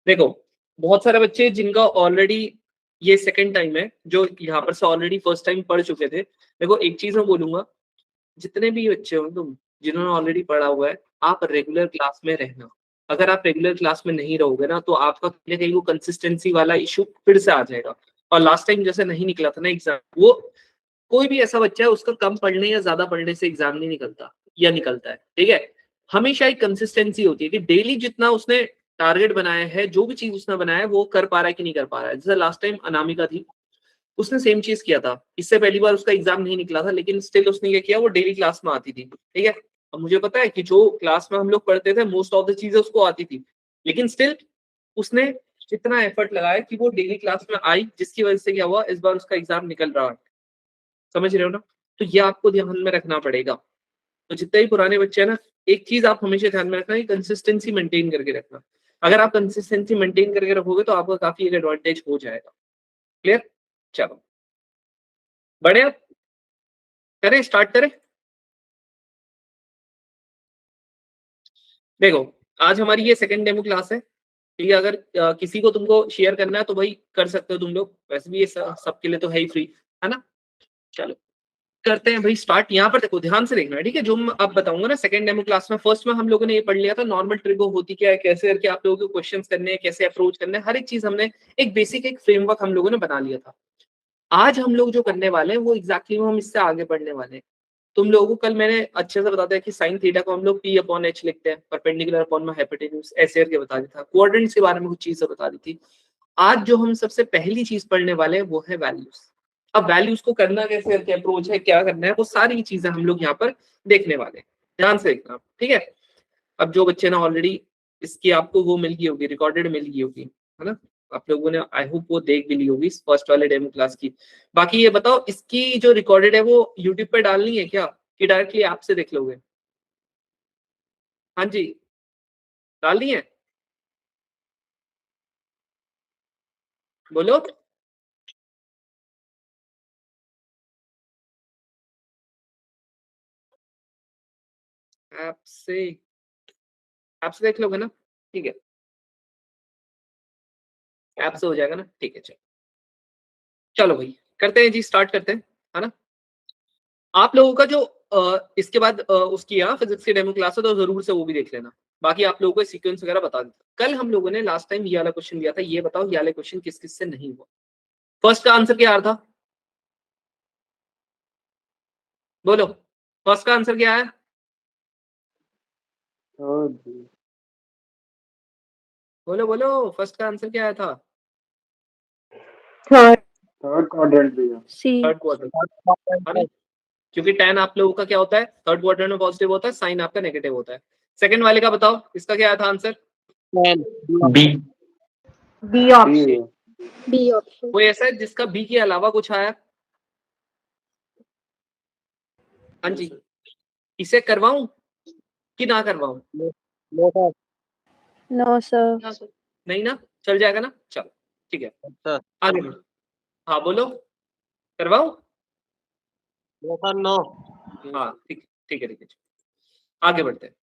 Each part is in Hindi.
देखो बहुत सारे बच्चे जिनका ऑलरेडी ये सेकंड टाइम है, जो यहाँ पर से ऑलरेडी फर्स्ट टाइम पढ़ चुके थे। देखो एक चीज मैं बोलूंगा, जितने भी बच्चे हो तुम जिन्होंने ऑलरेडी पढ़ा हुआ है, आप रेगुलर क्लास में रहना। अगर आप रेगुलर क्लास में नहीं रहोगे ना, तो आपका कहीं ना कहीं वो कंसिस्टेंसी वाला इशू फिर से आ जाएगा। और लास्ट टाइम जैसे नहीं निकला था ना एग्जाम, वो कोई भी ऐसा बच्चा है उसका कम पढ़ने या ज्यादा पढ़ने से एग्जाम नहीं निकलता या निकलता है, ठीक है। हमेशा एक कंसिस्टेंसी होती है कि डेली जितना उसने टारगेट बनाया है, जो भी चीज उसने बनाया है वो कर पा रहा है कि नहीं कर पा रहा है। जैसे लास्ट टाइम अनामिका थी, उसने सेम चीज किया था। इससे पहली बार उसका एग्जाम नहीं निकला था, लेकिन स्टिल उसने क्या किया, वो डेली क्लास में आती थी, ठीक है। अब मुझे पता है कि जो क्लास में हम लोग पढ़ते थे मोस्ट ऑफ द चीजें उसको आती थी, लेकिन स्टिल उसने इतना एफर्ट लगाया कि वो डेली क्लास में आई, जिसकी वजह से क्या हुआ, इस बार उसका एग्जाम निकल रहा है। समझ रहे हो ना? तो ये आपको ध्यान में रखना पड़ेगा। तो जितने भी पुराने बच्चे हैं ना, एक चीज आप हमेशा ध्यान में रखना, कंसिस्टेंसी मेंटेन करके रखना। अगर आप कंसिस्टेंसी मेंटेन करके रखोगे तो आपका काफी एक एडवांटेज हो जाएगा। क्लियर? चलो बढ़िया, करें स्टार्ट करें। देखो आज हमारी ये सेकंड डेमो क्लास है, ठीक है। अगर किसी को तुमको शेयर करना है तो भाई कर सकते हो तुम लोग, वैसे भी ये सबके लिए तो है ही फ्री, है ना। चलो करते हैं भाई स्टार्ट। यहाँ पर देखो ध्यान से देखना है, ठीक है। जो मैं अब बताऊंगा ना सेकंड डेमो क्लास में, फर्स्ट में हम लोगों ने ये पढ़ लिया था नॉर्मल ट्रिगो होती क्या है, कैसे करके आप लोगों को क्वेश्चन करने हैं, कैसे अप्रोच करने हैं, हर एक चीज हमने एक बेसिक एक फ्रेमवर्क हम लोगों ने बना लिया था। आज हम लोग जो करने वाले हैं वो एग्जैक्टली हम इससे आगे बढ़ने वाले हैं। तुम लोगों को कल मैंने अच्छे से बता दिया कि साइन थीटा को हम लोग पी अपॉन एच लिखते हैं, परपेंडिकुलर अपॉन में हाइपोटेन्यूज, ऐसे करके बता दिया था। कोऑर्डिनेट्स के बारे में कुछ चीजें बता दी थी। आज जो हम सबसे पहली चीज पढ़ने वाले हैं वो है वैल्यूज। अब वैल्यूज को करना कैसे, क्या अप्रोच है, क्या करना है, वो सारी चीजें हम लोग यहाँ पर देखने वाले हैं। ध्यान से देखना, ठीक है। अब जो बच्चे ना ऑलरेडी इसकी आपको वो मिल गई होगी, रिकॉर्डेड मिल गई होगी, है ना। आप लोगों ने आई होप वो देख भी ली होगी इस फर्स्ट वाले डेमो क्लास की। बाकी ये बताओ, इसकी जो रिकॉर्डेड है वो यूट्यूब पे डालनी है क्या, कि डायरेक्टली ऐप से देख लोगे? हाँ जी, डालनी है, बोलो। ऐप से, ऐप से देख लोगे ना, ठीक है। ऐप से हो जाएगा ना, ठीक है। चलो चलो भाई करते हैं जी, स्टार्ट करते हैं, है ना। आप लोगों का जो इसके बाद उसकी यहाँ फिजिक्स की डेमो क्लास है तो जरूर से वो भी देख लेना। बाकी आप लोगों को सीक्वेंस वगैरह बता देता। कल हम लोगों ने लास्ट टाइम ये वाला क्वेश्चन दिया था, ये बताओ ये वाले क्वेश्चन किस किस से नहीं हुआ। फर्स्ट का आंसर क्या आ रहा था, बोलो। फर्स्ट का आंसर क्या है? बोलो बोलो, फर्स्ट का आंसर क्या आया था? थर्ड क्वाड्रेंट भैया, थर्ड क्वाड्रेंट। क्योंकि tan आप लोगों का क्या होता है, थर्ड क्वाड्रेंट में पॉजिटिव होता है, साइन आपका नेगेटिव होता है। सेकंड वाले का बताओ, इसका क्या आया था answer? B. B option. B option. कोई ऐसा है जिसका बी के अलावा कुछ आया? हाँ जी, इसे करवाऊं कि ना करवाऊं? No sir. नहीं ना, चल जाएगा ना, चलो ठीक है। आगे बढ़ो। हाँ बोलो, करवाऊं? नो। हाँ ठीक, ठीक है ठीक है। आगे बढ़ते हैं।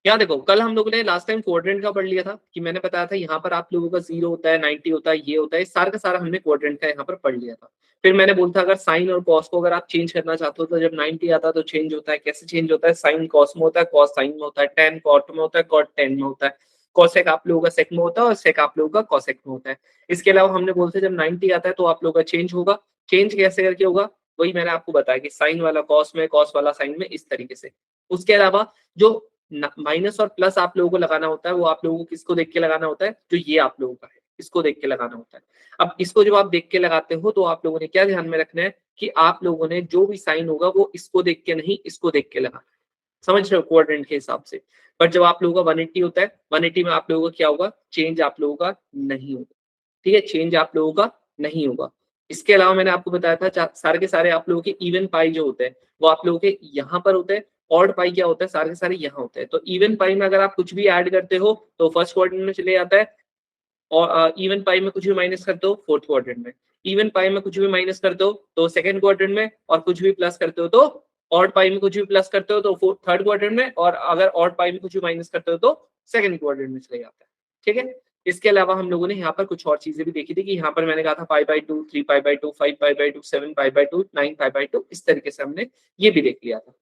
यहाँ देखो कल हम लोगों ने लास्ट टाइम क्वाड्रेंट का पढ़ लिया था, कि मैंने बताया था यहाँ पर आप लोगों का 0 होता है, 90 होता है, ये होता है, सारा का सारा हमने क्वाड्रेंट का यहाँ पर पढ़ लिया था। फिर मैंने बोला था अगर साइन और कॉस को अगर आप चेंज करना चाहते हो तो जब 90 आता है तो चेंज होता है। कैसे चेंज होता है? साइन कॉस में होता है, कॉस साइन में होता है, टेन कॉट में होता है, कॉट टेन में होता है, कॉसेक आप लोगों का सेक में होता है, और सेक आप लोगों का कॉसेक में होता है। इसके अलावा हमने बोलते जब 90 आता है तो आप लोगों का चेंज होगा। चेंज कैसे करके होगा, वही मैंने आपको बताया कि साइन वाला कॉस में, कॉस वाला साइन में, इस तरीके से। उसके अलावा जो माइनस और प्लस आप लोगों को लगाना होता है, वो आप लोगों को किसको देख के लगाना होता है, जो ये आप लोगों का है इसको देख के लगाना होता है। अब इसको जब आप देख के लगाते हो तो आप लोगों ने क्या ध्यान में रखना है, कि आप लोगों ने जो भी साइन होगा वो इसको देख के नहीं, इसको देख के लगाना है। समझ रहे हो, क्वाड्रेंट के हिसाब से। बट जब आप लोगों का 180 होता है, 180 में आप लोगों का क्या होगा, चेंज आप लोगों का नहीं होगा, ठीक है। चेंज आप लोगों का नहीं होगा। इसके अलावा मैंने आपको बताया था सारे के सारे आप लोगों के इवन पाई जो होते हैं वो आप लोगों के यहाँ पर होते हैं। ऑड पाई क्या होता है, सारे के सारे यहाँ होते हैं। तो इवन पाई में अगर आप कुछ भी ऐड करते हो तो फर्स्ट क्वाड्रेंट में चले जाता है, और इवन पाई में कुछ भी माइनस करते हो फोर्थ क्वाड्रेंट में, इवन पाई में कुछ भी माइनस करते हो तो सेकंड क्वाड्रेंट में, और कुछ भी प्लस करते हो तो ऑड पाई में कुछ भी प्लस करते हो तो थर्ड क्वाड्रेंट में, और अगर ऑड पाई में कुछ भी माइनस करते हो तो सेकंड क्वाड्रेंट में चले जाता है, ठीक है। इसके अलावा हम लोगों ने यहाँ पर कुछ और चीजें भी देखी थी कि यहाँ पर मैंने कहा था π/2, 3π/2, 5π/2, 7π/2, 9π/2, इस तरीके से हमने ये भी देख लिया था।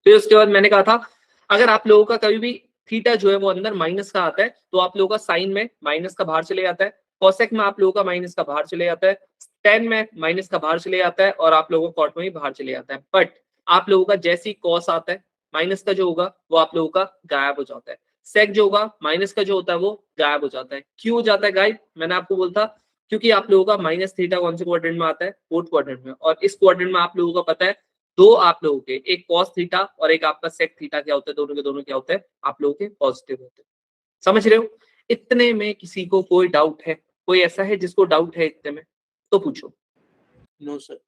फिर उसके बाद मैंने कहा था अगर आप लोगों का कभी भी थीटा जो है वो अंदर माइनस का आता है तो आप लोगों का साइन में माइनस का बाहर चले जाता है, कोसेक में आप लोगों का माइनस का बाहर चले जाता है, टेन में माइनस का बाहर चले जाता है और आप लोगों का कॉट में भी बाहर चले जाता है। बट आप लोगों का जैसे ही कॉस आता है माइनस का जो होगा वो आप लोगों का गायब हो जाता है, सेक जो होगा माइनस का जो होता है वो गायब हो जाता है। क्यों हो जाता है गायब? मैंने आपको बोलता क्योंकि आप लोगों का माइनस थीटा कौन से क्वाड्रेंट में आता है? फोर्थ क्वाड्रेंट में। और इस क्वाड्रेंट में आप लोगों का पता है दो आप लोगों के, एक कॉस थीटा और एक आपका सेक थीटा क्या होता है, दोनों के दोनों क्या होते हैं आप लोगों के पॉजिटिव होते हैं। समझ रहे हो? इतने में किसी को कोई डाउट है? कोई ऐसा है जिसको डाउट है इतने में तो पूछो। No sir.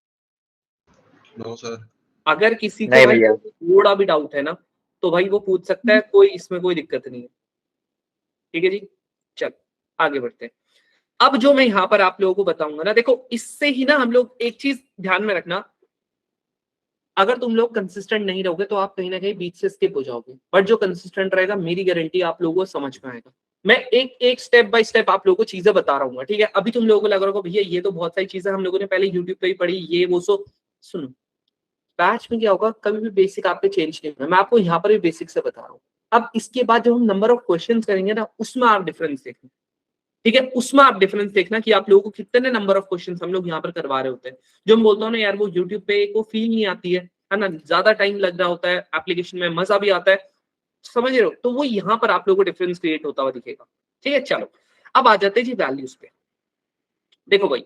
No sir. अगर किसी को नहीं भाई भैया। थोड़ा भी डाउट है ना तो भाई वो पूछ सकता है, कोई इसमें कोई दिक्कत नहीं है। ठीक है जी, चल आगे बढ़ते हैं। अब जो मैं यहाँ पर आप लोगों को बताऊंगा ना, देखो इससे ही ना हम लोग एक चीज ध्यान में रखना, अगर तुम लोग कंसिस्टेंट नहीं रहोगे तो आप कहीं ना कहीं बीच से स्किप हो जाओगे, बट जो कंसिस्टेंट रहेगा मेरी गारंटी आप लोगों को समझ में आएगा। मैं एक एक स्टेप बाय स्टेप आप लोगों को चीजें बता रहा हूँ, ठीक है? अभी तुम लोगों को लग रहा होगा भैया ये तो बहुत सारी चीजें हम लोगों ने पहले यूट्यूब पे ही पढ़ी, ये वो सो। सुनो, बैच में क्या होगा, कभी भी बेसिक आपके चेंज नहीं होगा, मैं आपको यहाँ पर भी बेसिक से बता रहा हूँ। अब इसके बाद जब हम नंबर ऑफ क्वेश्चन करेंगे ना उसमें आप डिफरेंस देखना, ठीक है? उसमें आप डिफरेंस देखना कि आप लोगों को कितने नंबर ऑफ क्वेश्चन हम लोग यहाँ पर करवा रहे होते हैं। जो मैं बोलता हूँ ना यार वो यूट्यूब पे को फील नहीं आती है ना, ज्यादा टाइम लग रहा होता है, एप्लीकेशन में मजा भी आता है, समझ रहे हो? तो वो यहाँ पर आप लोगों को डिफरेंस क्रिएट होता हुआ दिखेगा। ठीक है, चलो अब आ जाते हैं जी वैल्यूज पे। देखो भाई,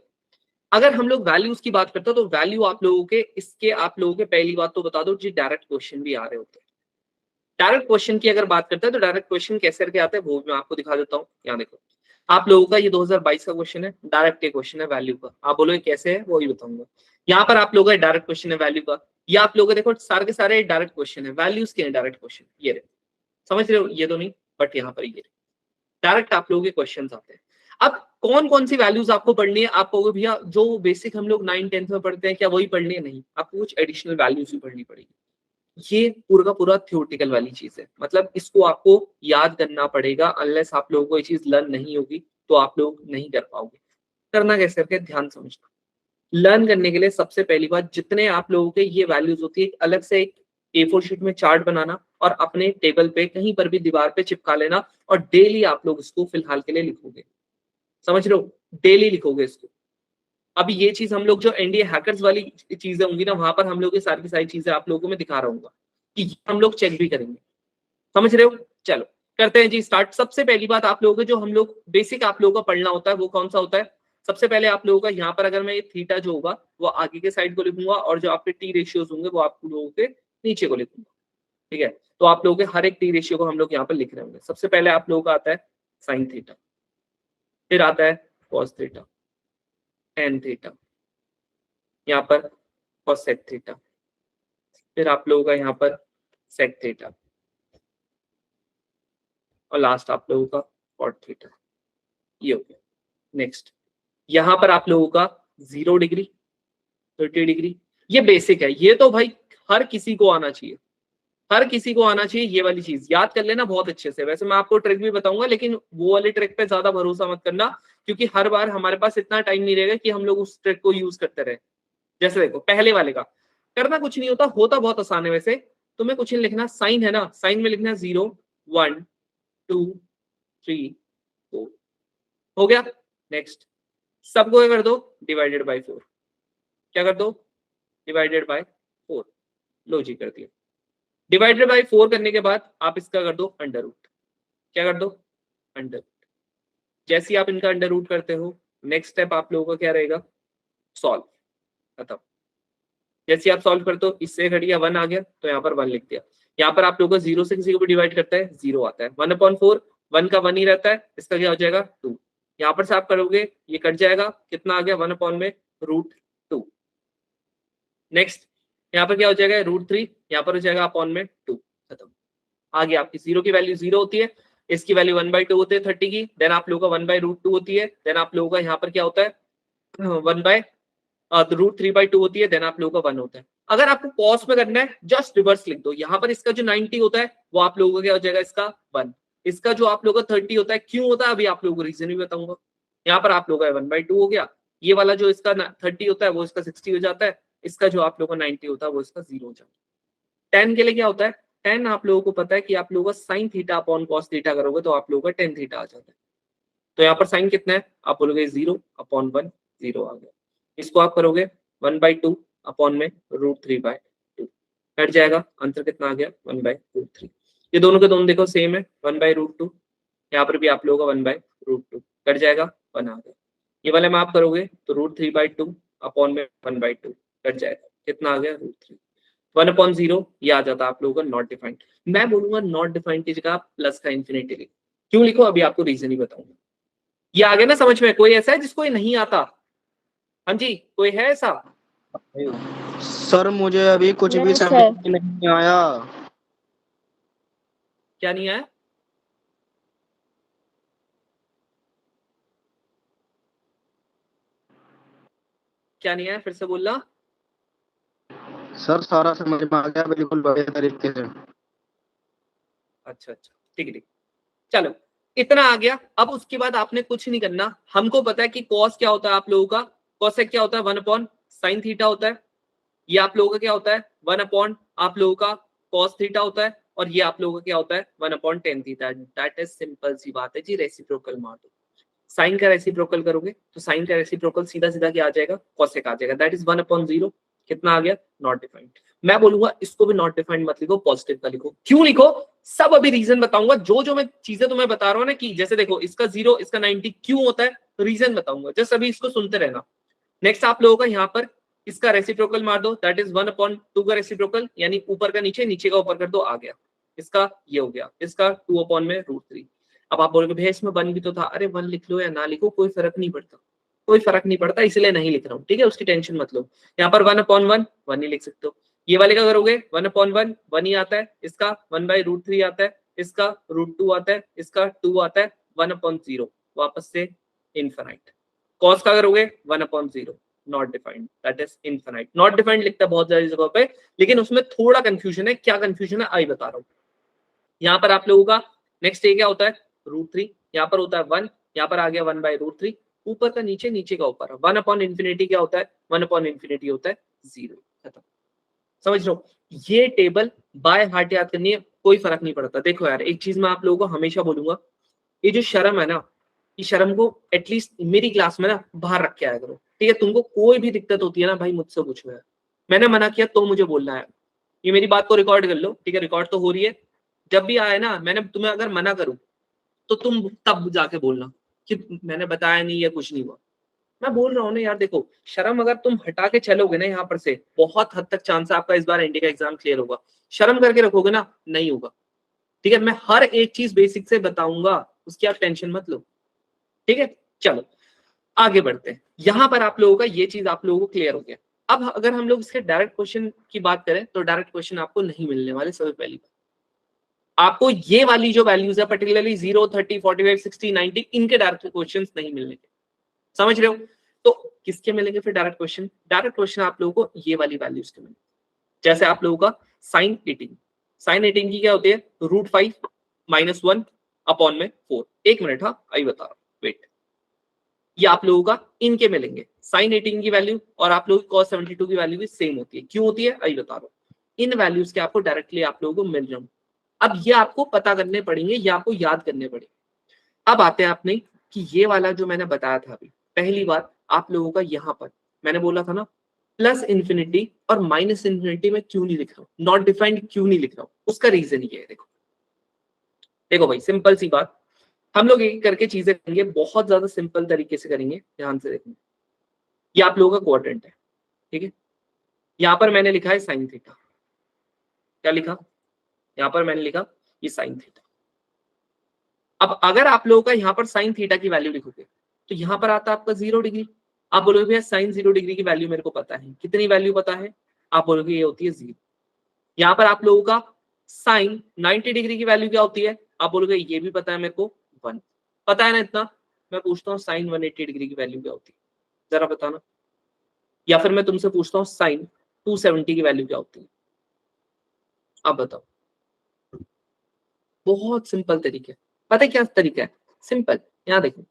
अगर हम लोग वैल्यूज की बात करते हैं तो वैल्यू आप लोगों के इसके आप लोगों के पहली बात तो बता दो जी डायरेक्ट क्वेश्चन भी आ रहे होते हैं। डायरेक्ट क्वेश्चन की अगर बात करते हैं तो डायरेक्ट क्वेश्चन कैसे करके आते हैं वो मैं आपको दिखा देता हूँ। यहाँ देखो, आप लोगों का ये 2022 का क्वेश्चन है, डायरेक्ट क्वेश्चन है वैल्यू का। आप बोलोगे कैसे है, वो ही बताऊंगा। यहाँ पर आप लोगों का डायरेक्ट क्वेश्चन है वैल्यू का, ये आप लोगों देखो सारे के सारे डायरेक्ट क्वेश्चन है, वैल्यूज के डायरेक्ट क्वेश्चन। ये रहे, समझ रहे हो? ये तो नहीं, बट यहाँ पर ये डायरेक्ट आप लोगों के क्वेश्चन आते हैं। अब कौन कौन सी वैल्यूज आपको पढ़नी है? आप कहोगे भैया जो बेसिक हम लोग 9 10th में पढ़ते हैं क्या वही पढ़नी है? नहीं, आपको कुछ एडिशनल वैल्यूज भी पढ़नी पड़ेगी। ये पूरा का पूरा थ्योरेटिकल वाली चीज है, मतलब इसको आपको याद करना पड़ेगा। अनलेस आप लोगों को ये चीज लर्न नहीं होगी तो आप लोग नहीं कर पाओगे। करना कैसे करके, ध्यान समझना। लर्न करने के लिए सबसे पहली बात, जितने आप लोगों के ये वैल्यूज होती है अलग से एक A4 शीट में चार्ट बनाना और अपने टेबल पे कहीं पर भी दीवार पे चिपका लेना और डेली आप लोग इसको फिलहाल के लिए लिखोगे। समझ रहे हो? डेली लिखोगे इसको। अभी ये चीज हम लोग जो एनडीए हैकर्स वाली चीजें होंगी ना वहां पर हम लोग ये सारी की सारी चीजें आप लोगों को मैं दिखा रहा हूँ कि हम लोग चेक भी करेंगे। समझ रहे हो? चलो करते हैं जी स्टार्ट। सबसे पहली बात आप लोगों को जो हम लोग बेसिक आप लोगों का पढ़ना होता है वो कौन सा होता है? सबसे पहले आप लोगों का यहाँ पर अगर मैं ये थीटा जो होगा वो आगे के साइड को लिखूंगा और जो आपके टी रेशियोज होंगे वो आप लोगों के नीचे को लिखूंगा। ठीक है, तो आप लोगों के हर एक टी रेशियो को हम लोग यहाँ पर लिख रहे होंगे। सबसे पहले आप लोगों का आता है साइन थीटा, फिर आता है कॉस थीटा, टेन थीटा, यहाँ पर कॉसेक थीटा, फिर आप लोगों का यहाँ पर सेक थीटा और लास्ट आप लोगों का कॉट थीटा। ये हो गया। नेक्स्ट यहाँ पर आप लोगों का 0 डिग्री, 30 डिग्री। ये बेसिक है, ये तो भाई हर किसी को आना चाहिए, हर किसी को आना चाहिए। ये वाली चीज याद कर लेना बहुत अच्छे से। वैसे मैं आपको ट्रिक भी बताऊंगा लेकिन वो वाली ट्रिक पे ज्यादा भरोसा मत करना क्योंकि हर बार हमारे पास इतना टाइम नहीं रहेगा कि हम लोग उस ट्रिक को यूज करते रहे। जैसे देखो पहले वाले का करना कुछ नहीं होता, होता बहुत आसान है। वैसे तुम्हें कुछ नहीं लिखना, साइन है ना, साइन में लिखना 0 1 2 3 4 हो गया। नेक्स्ट सबको क्या कर दो, डिवाइडेड बाय 4। क्या कर दो? Divided by 4। लो जी कर दिया। डिवाइडेड बाय 4 करने के बाद आप इसका कर दो अंडर रूट। क्या कर दो? Under root. जैसे ही आप इनका अंडर रूट करते हो नेक्स्ट स्टेप आप लोगों का क्या रहेगा? सॉल्व। खत्म। जैसे आप सॉल्व करते हो इससे घट गया 1 आ गया तो यहाँ पर 1 लिख दिया। यहाँ पर आप लोगों को 0 से किसी को भी डिवाइड करता है 0 आता है। 1/4 1 का 1 ही रहता है, इसका क्या हो जाएगा 2। यहाँ पर से आप करोगे ये कट जाएगा, कितना आ गया 1/√2। नेक्स्ट यहाँ पर क्या हो जाएगा √3, यहाँ पर हो जाएगा अपॉन में 2। खत्म। आगे आपकी 0 की वैल्यू 0 होती है, इसकी वैल्यू 1/2 होती है 30 की। देन आप लोगों का 1/√2 होती है। देन आप लोगों का यहाँ पर क्या होता है 1/√3/2 होती है। देन आप लोगों का 1 होता है। अगर आपको कॉस में करना है जस्ट रिवर्स लिख दो। यहाँ पर इसका जो 90 होता है वो आप लोगों का क्या हो जाएगा इसका 1। इसका जो आप लोगों का 30 होता है क्यों होता है, अभी आप लोगों को रीजन भी बताऊंगा। यहाँ पर आप लोगों का 1/2 हो गया, ये वाला जो इसका 30 होता है वो इसका 60 हो जाता है, इसका जो आप लोगों का 90 होता है वो इसका 0 हो जाता है। 10 के लिए क्या होता है, 10 आप लोगों को पता है कि आप लोगों का sine theta upon cos theta करोगे तो आप लोगों का 10 थीटा आ जाता है। तो यहाँ पर साइन कितना है, आप बोलोगे 0 अपॉन 1, 0 आ गया। इसको आप करोगे 1/2 अपॉन में √3/2 कट जाएगा, आंसर कितना आ गया 1/√3। ये दोनों के दोनों देखो सेम है 1/√2, यहाँ पर भी आप लोगों का 1/√2 कट जाएगा, 1 आ गया। ये वाले में आप करोगे तो √3/2 अपॉन में 1/2 कट जाएगा, कितना आ गया √3। 1/0 ये आ जाता है आप लोगों का नॉट डिफाइंड। मैं बोलूंगा नॉट डिफाइंड की जगह प्लस का इंफिनिटी लिखो। क्यों लिखो अभी आपको रीजन ही बताऊंगा। ये आ गया ना समझ में, कोई ऐसा है जिसको ये नहीं आता? हाँ जी, कोई है ऐसा? सर मुझे अभी कुछ भी नहीं, समझ सर। में नहीं आया। क्या नहीं आया? क्या नहीं आया, फिर से बोलना। सर सारा समझ में आ गया बिल्कुल बढ़िया तरीके से। अच्छा अच्छा, ठीक है ठीक, चलो इतना आ गया। अब उसके बाद आपने कुछ नहीं करना, हमको पता है कि कॉस क्या होता है आप लोगों का, कॉसेक क्या होता है 1/sin थीटा होता है। ये आप लोगों का क्या होता है 1/ आप लोगों का cos थीटा होता है, और ये आप लोगों का क्या होता है 1/tan theta. That is simple सी बात है जी, रेसिप्रोकल मार दो। साइन का रेसिप्रोकल करोगे तो साइन का रेसिप्रोकल सीधा सीधा क्या आ जाएगा, कॉसेक आ जाएगा। दैट इज 1/0, कितना आ गया नॉट डिफाइंड। मैं बोलूंगा इसको भी नॉट डिफाइंड मत लिखो, पॉजिटिव का लिखो। क्यों लिखो, सब अभी रीजन बताऊंगा। जो जो मैं चीजें तुम्हें बता रहा हूँ ना, कि जैसे देखो इसका 0 इसका 90 क्यों होता है, रीजन बताऊंगा, जस्ट अभी इसको सुनते रहना। नेक्स्ट आप लोगों का यहाँ पर इसका रेसिप्रोकल मार दो, दैट इज 1/2 का रेसिप्रोकल, यानी ऊपर का नीचे, नीचे का ऊपर कर दो, आ गया। इसका ये हो गया, इसका 2/√3। अब आप बोलोगे भैया इसमें 1 भी तो था। अरे 1 लिख लो या ना लिखो कोई फर्क नहीं पड़ता, कोई फर्क नहीं पड़ता, इसलिए नहीं लिख रहा हूँ, ठीक है, उसकी टेंशन मत लो। यहाँ पर 1/1 1 ही लिख सकते हो। ये वाले का करोगे 1/1 1 ही आता है, इसका 1/√3 आता है, इसका √2 आता है, इसका 2 आता है, 1/0 वापस से इनफाइनाइट। कॉस का करोगे 1/0 not defined, that is infinite. Not defined लिखता है बहुत सारी जगहों पे, लेकिन उसमें थोड़ा कंफ्यूजन है। क्या कंफ्यूजन है आई बता रहा हूँ। यहाँ पर आप लोगों का नेक्स्ट ये क्या होता है √3, यहाँ पर होता है 1, यहाँ पर आ गया 1/√3, ऊपर का नीचे, नीचे का ऊपर। 1/∞ क्या होता है 1/∞ होता है 0, खत्म। समझ लो, ये टेबल बाय हार्ट याद करनी है, कोई फर्क नहीं पड़ता। देखो यार एक चीज मैं आप लोगों को हमेशा बोलूंगा, ये जो शर्म है ना, ये शर्म को एटलीस्ट मेरी क्लास में ना बाहर रख के आया करो, ठीक है। तुमको कोई भी दिक्कत होती है ना भाई मुझसे पूछो यार, मैंने मना किया तो मुझे बोलना है। ये मेरी बात को रिकॉर्ड कर लो, ठीक है, रिकॉर्ड तो हो रही है। जब भी आए ना, मैंने तुम्हें अगर मना करूं तो तुम तब जाके बोलना कि मैंने बताया नहीं या कुछ नहीं हुआ। मैं बोल रहा हूँ ना यार, देखो शर्म अगर तुम हटा के चलोगे ना यहाँ पर से, बहुत हद तक चांस है आपका इस बार एनडी का एग्जाम क्लियर होगा। शर्म करके रखोगे ना, नहीं होगा, ठीक है। मैं हर एक चीज बेसिक से बताऊंगा, उसकी आप टेंशन मत लो, ठीक है। चलो आगे बढ़ते हैं। यहां पर आप लोगों का ये चीज आप लोगों को क्लियर हो गया। अब अगर हम लोग इसके डायरेक्ट क्वेश्चन की बात करें तो डायरेक्ट क्वेश्चन आपको नहीं मिलने वाले। सबसे पहली बात, आपको ये वाली जो वैल्यूज है पर्टिकुलरली 0 30 45 60 90 इनके डायरेक्ट क्वेश्चन नहीं मिलने के, समझ रहे हो। तो किसके मिलेंगे फिर डायरेक्ट क्वेश्चन? डायरेक्ट क्वेश्चन आप लोगों को ये वाली वैल्यूज के मिलेंगे। जैसे आप लोगों का साइन 18, साइन 18 की क्या होती है √5 -1 अपॉन में 4। एक मिनट, हाँ आई बता रहा हूँ, वेट। ये आप लोगों का इनके मिलेंगे, साइन 18 की वैल्यू और आप लोगों की cos 72 की वैल्यू भी सेम होती है। क्यों होती है आई बता रहा हूँ। इन वैल्यूज के आपको डायरेक्टली आप लोगों को मिल रहे हैं। अब ये आपको पता करने पड़ेंगे, ये आपको याद करने पड़ेंगे। अब आते हैं आपने कि ये वाला जो मैंने बताया था अभी, पहली बात आप लोगों का यहाँ पर मैंने बोला था ना प्लस इन्फिनिटी और माइनस इन्फिनिटी में क्यों नहीं लिख रहा हूँ, नॉट डिफाइंड क्यों नहीं लिख रहा हूँ, उसका रीजन ये है। देखो देखो भाई सिंपल सी बात, हम लोग एक करके चीजें करेंगे, बहुत ज्यादा सिंपल तरीके से करेंगे, ध्यान से देखना। ये आप लोगों का क्वाड्रेंट है, ठीक है। यहाँ पर मैंने लिखा है साइन थीटा, क्या लिखा यहाँ पर मैंने लिखा ये साइन थीटा। अब अगर आप लोगों का यहाँ पर साइन थीटा की वैल्यू लिखोगे तो यहाँ पर आता है आपका 0 डिग्री। आप बोलोगे भैया साइन 0 डिग्री की वैल्यू मेरे को पता है, कितनी वैल्यू पता है? आप बोलोगे ये होती है 0। यहाँ पर आप लोगों का साइन 90 डिग्री की वैल्यू क्या होती है? आप बोलोगे ये भी पता है मेरे को, 1 पता है ना इतना। मैं पूछता हूँ साइन 180 डिग्री की वैल्यू क्या होती है, जरा बताना। या फिर मैं तुमसे पूछता हूँ साइन 270 की वैल्यू क्या होती है, आप बताओ। बहुत सिंपल तरीके, पता है क्या तरीका है? सिंपल, यहाँ देखो,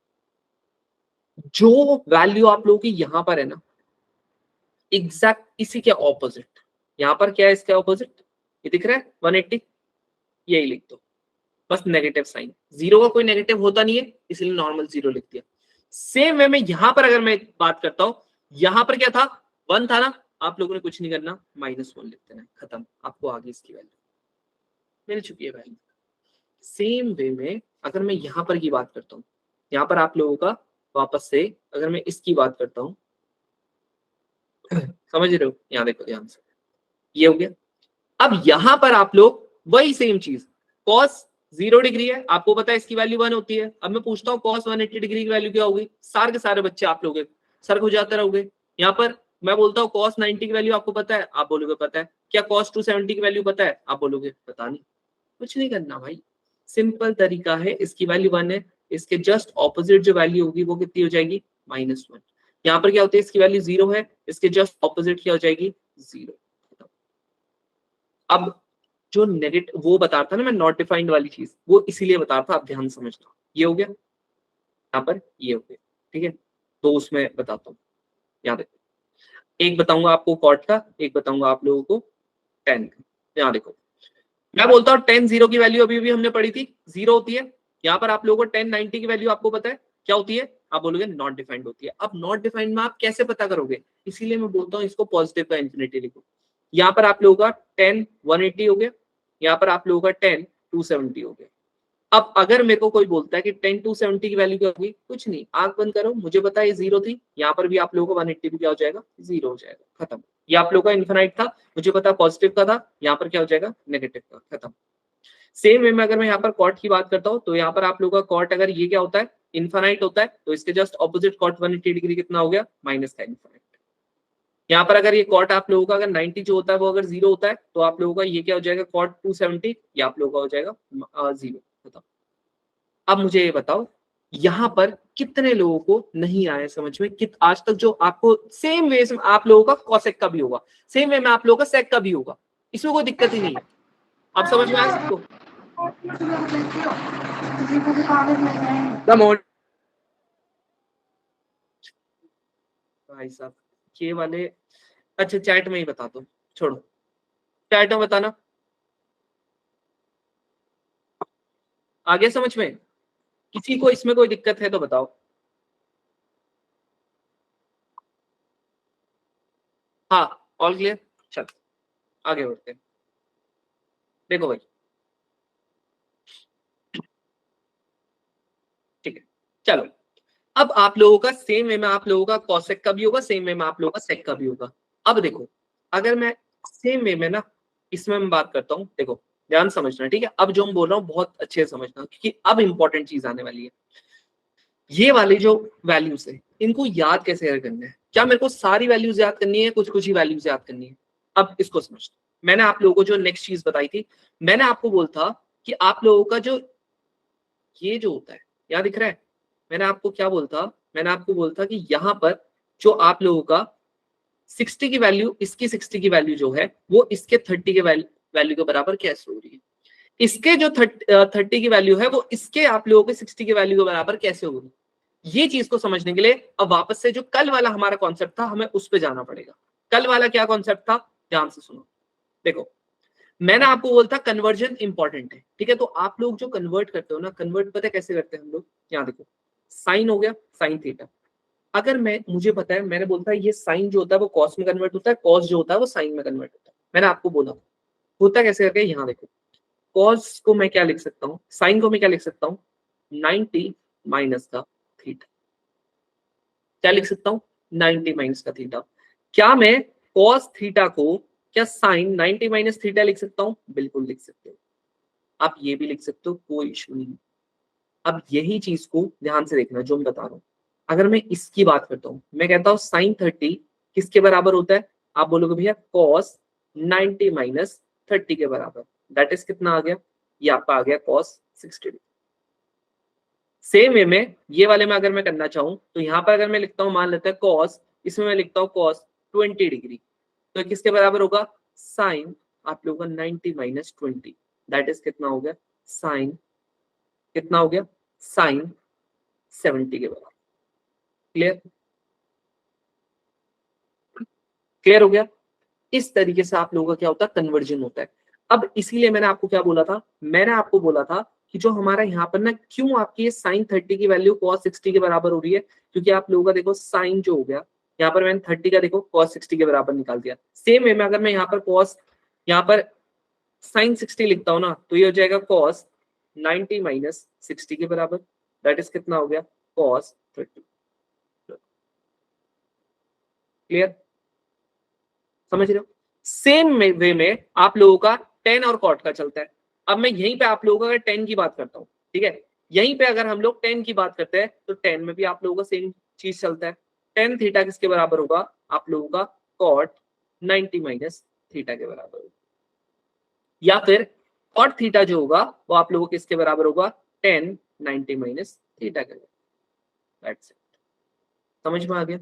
जो वैल्यू आप लोगों की यहाँ पर है ना, एग्जैक्ट इसी के ऑपोजिट यहाँ पर क्या है, इसके ऑपोजिट ये दिख रहा है 180, यही लिख दो बस, नेगेटिव साइन। जीरो का कोई नेगेटिव होता नहीं है, इसलिए नॉर्मल जीरो लिख दिया। सेम वे में यहां पर अगर मैं बात करता हूं, यहां पर क्या था, 1 था ना, आप लोगों ने कुछ नहीं करना, -1 लिख देना, खत्म, आपको आगे इसकी वैल्यू मिल चुकी है वैल्यू। सेम वे में अगर मैं यहां पर की बात करता हूं, यहां पर आप लोगों का वापस से अगर मैं इसकी बात करता हूं, समझ रहे हो, यहां देखो ध्यान से, ये हो गया। अब यहां पर आप लोग वही सेम चीज, cos 0 डिग्री है, आपको पता है इसकी वैल्यू 1 होती है। अब मैं पूछता हूँ cos 180 डिग्री की वैल्यू क्या होगी, सारे के सारे बच्चे आप लोग सर हो जाते रहोगे। यहाँ पर मैं बोलता हूँ cos 90 की वैल्यू आपको पता है, आप बोलोगे पता है। क्या cos 270 की वैल्यू पता है, आप बोलोगे पता नहीं। कुछ नहीं करना भाई, सिंपल तरीका है, इसकी वैल्यू 1 है, इसके जस्ट ऑपोजिट जो वैल्यू होगी वो कितनी हो जाएगी, -1। यहाँ पर क्या होता है, इसकी वैल्यू 0 है, इसके जस्ट ऑपोजिट क्या हो जाएगी, 0। अब जो नेगेटिव वो बता रहा था ना मैं, नॉट डिफाइंड वाली चीज, वो इसीलिए बता रहा था, आप ध्यान समझना। ये हो गया, यहाँ पर ये हो गया, ठीक है। तो उसमें बताता हूँ, यहाँ देखो, एक बताऊंगा आपको कॉट का, एक बताऊंगा आप लोगों को टेन का। यहाँ देखो, मैं बोलता हूँ 10 0 की वैल्यू अभी भी हमने पढ़ी थी, 0 होती है। यहाँ पर आप लोगों को 10 90 की वैल्यू आपको पता है क्या होती है, आप बोलोगे नॉट डिफाइंड होती है। अब नॉट डिफाइंड में आप कैसे पता करोगे, इसीलिए मैं बोलता हूँ इसको पॉजिटिव का इंफिनिटी लिखो। यहाँ पर आप लोगों का 10 180 हो गया, यहाँ पर आप लोगों का 10 270 हो गया। अब अगर मेरे को कोई बोलता है कि 10 270 की वैल्यू क्या होगी, कुछ नहीं, आंख बंद करो, मुझे पता है ये 0 थी, यहाँ पर भी आप लोगों को 180 भी क्या हो जाएगा, 0 हो जाएगा, खत्म। ये आप लोगों का इन्फिनाइट था, मुझे पता पॉजिटिव का था, यहाँ पर क्या हो जाएगा, नेगेटिव का, खत्म। सेम वे में अगर मैं यहाँ पर कॉट की बात करता हूँ, तो यहाँ पर आप लोगों का कॉट अगर ये क्या होता है, इन्फिनाइट होता है, तो इसके जस्ट ऑपोजिट कॉट 180 डिग्री कितना हो गया, माइनस का इन्फिनाइट। यहाँ पर अगर ये कॉट आप लोगों का अगर 90 जो होता है वो अगर 0 होता है, तो आप लोगों का ये क्या हो जाएगा, कॉट 270, ये आप लोगों का हो जाएगा 0। बताओ, अब मुझे ये बताओ, यहाँ पर कितने लोगों को नहीं आया समझ में, आज तक जो आपको सेम वे में आप लोगों का कॉसेक का भी होगा, सेम वे में आप लोगों का सेक का भी होगा, इसमें कोई दिक्कत ही नहीं है। आप समझ में आया सबको? भाई साहब ये वाले, अच्छा चैट में ही बता दो, छोड़ो चैट में बताना, आगे समझ में, किसी को इसमें कोई दिक्कत है तो बताओ। हाँ ऑल क्लियर, चल आगे बढ़ते हैं। देखो भाई, ठीक है, चलो, अब आप लोगों का सेम वे में आप लोगों का कॉसेक का भी होगा, सेम वे में आप लोगों का सेक का भी होगा। अब देखो, अगर मैं सेम वे में ना, इसमें मैं बात करता हूँ, देखो ध्यान समझना, ठीक है। अब जो मैं बोल रहा हूँ बहुत अच्छे से समझना, क्योंकि अब इंपॉर्टेंट चीज आने वाली है। ये वाले जो वैल्यूज है, इनको याद कैसे करना है, क्या मेरे को सारी वैल्यूज याद करनी है, कुछ कुछ ही वैल्यूज याद करनी है। अब इसको समझना, मैंने आप लोगों को जो नेक्स्ट चीज बताई थी, मैंने आपको बोलता कि आप लोगों का जो ये जो होता है, याद दिख रहा है, मैंने आपको क्या बोलता, मैंने आपको बोलता कि यहाँ पर जो आप लोगों का 60 की वैल्यू, इसकी 60 की वैल्यू जो है वो इसके 30 के वैल्यू के बराबर कैसे हो रही है, इसके जो 30 की वैल्यू है वो इसके आप लोगों के 60 की वैल्यू के बराबर कैसे होगी। ये चीज को समझने के लिए अब वापस से जो कल वाला हमारा कॉन्सेप्ट था, हमें उस पर जाना पड़ेगा। कल वाला क्या कॉन्सेप्ट था, ध्यान से सुनो। देखो, मैंने आपको बोलता कन्वर्जन इंपॉर्टेंट है, ठीक है। तो आप लोग जो कन्वर्ट करते हो ना, कन्वर्ट पता है कैसे करते हैं हम लोग, यहाँ देखो, साइन हो गया, साइन थीटा। अगर मुझे पता है, मैंने बोलता है ये साइन जो होता है वो कॉस में कन्वर्ट होता है, कॉस जो होता है वो साइन में कन्वर्ट होता है। मैंने आपको बोला होता कैसे करके, यहाँ देखो, कॉस को मैं क्या लिख सकता हूँ, साइन को मैं क्या लिख सकता हूँ, 90 माइनस का थीटा। क्या लिख सकता हूँ, 90 माइनस का थीटा। क्या मैं कॉस थीटा को क्या साइन 90 माइनस थीटा लिख सकता हूँ, बिल्कुल लिख सकते हो। आप ये भी लिख सकते हो, कोई इशू नहीं। अब यही चीज को ध्यान से देखना जो मैं बता रहा हूँ। अगर मैं इसकी बात करता हूँ, मैं कहता हूँ साइन 30 किसके बराबर होता है, आप बोलोगे भैया कॉस 90 माइनस 30 के बराबर, दैट इज कितना आ गया, ये आपका आ गया कॉस 60। सेम वे में ये वाले में अगर मैं करना चाहूँ, तो यहाँ पर अगर मैं लिखता हूँ, मान लेते हैं कॉस, इसमें मैं लिखता हूँ कॉस 20 डिग्री, तो किसके बराबर होगा, साइन आप लोगों का 90 माइनस 20, दैट इज कितना हो गया, साइन कितना हो गया, साइन 70 के बराबर। क्लियर, क्लियर हो गया। इस तरीके से आप लोगों का क्या होता है, कन्वर्जन होता है। अब इसीलिए मैंने आपको क्या बोला था, मैंने आपको बोला था कि जो हमारा यहाँ पर ना, क्यों आपकी ये साइन 30 की वैल्यू cos 60 के बराबर हो रही है, क्योंकि आप लोगों का देखो साइन जो हो गया, यहाँ पर मैंने 30 का देखो cos 60 के बराबर निकाल दिया। सेम वे में अगर मैं यहाँ पर cos, यहाँ पर साइन 60 लिखता हूँ ना, तो ये हो जाएगा cos 90 माइनस 60 के बराबर, दैट इज कितना हो गया, cos 30। क्लियर, समझ रहे हो। सेम वे में आप लोगों का tan और cot का चलता है। अब मैं यहीं पे आप लोगों का tan की बात करता हूँ, ठीक है, यहीं पे अगर हम लोग tan की बात करते हैं तो tan में भी आप लोगों का सेम चीज चलता है। tan थीटा किसके बराबर होगा, आप लोगों का cot 90 माइनस थीटा के बराबर होगा, या फिर cot थीटा जो होगा वो आप लोगों को किसके बराबर होगा, tan 90 माइनस थीटा के बराबर। दैट्स इट, समझ में आ गया।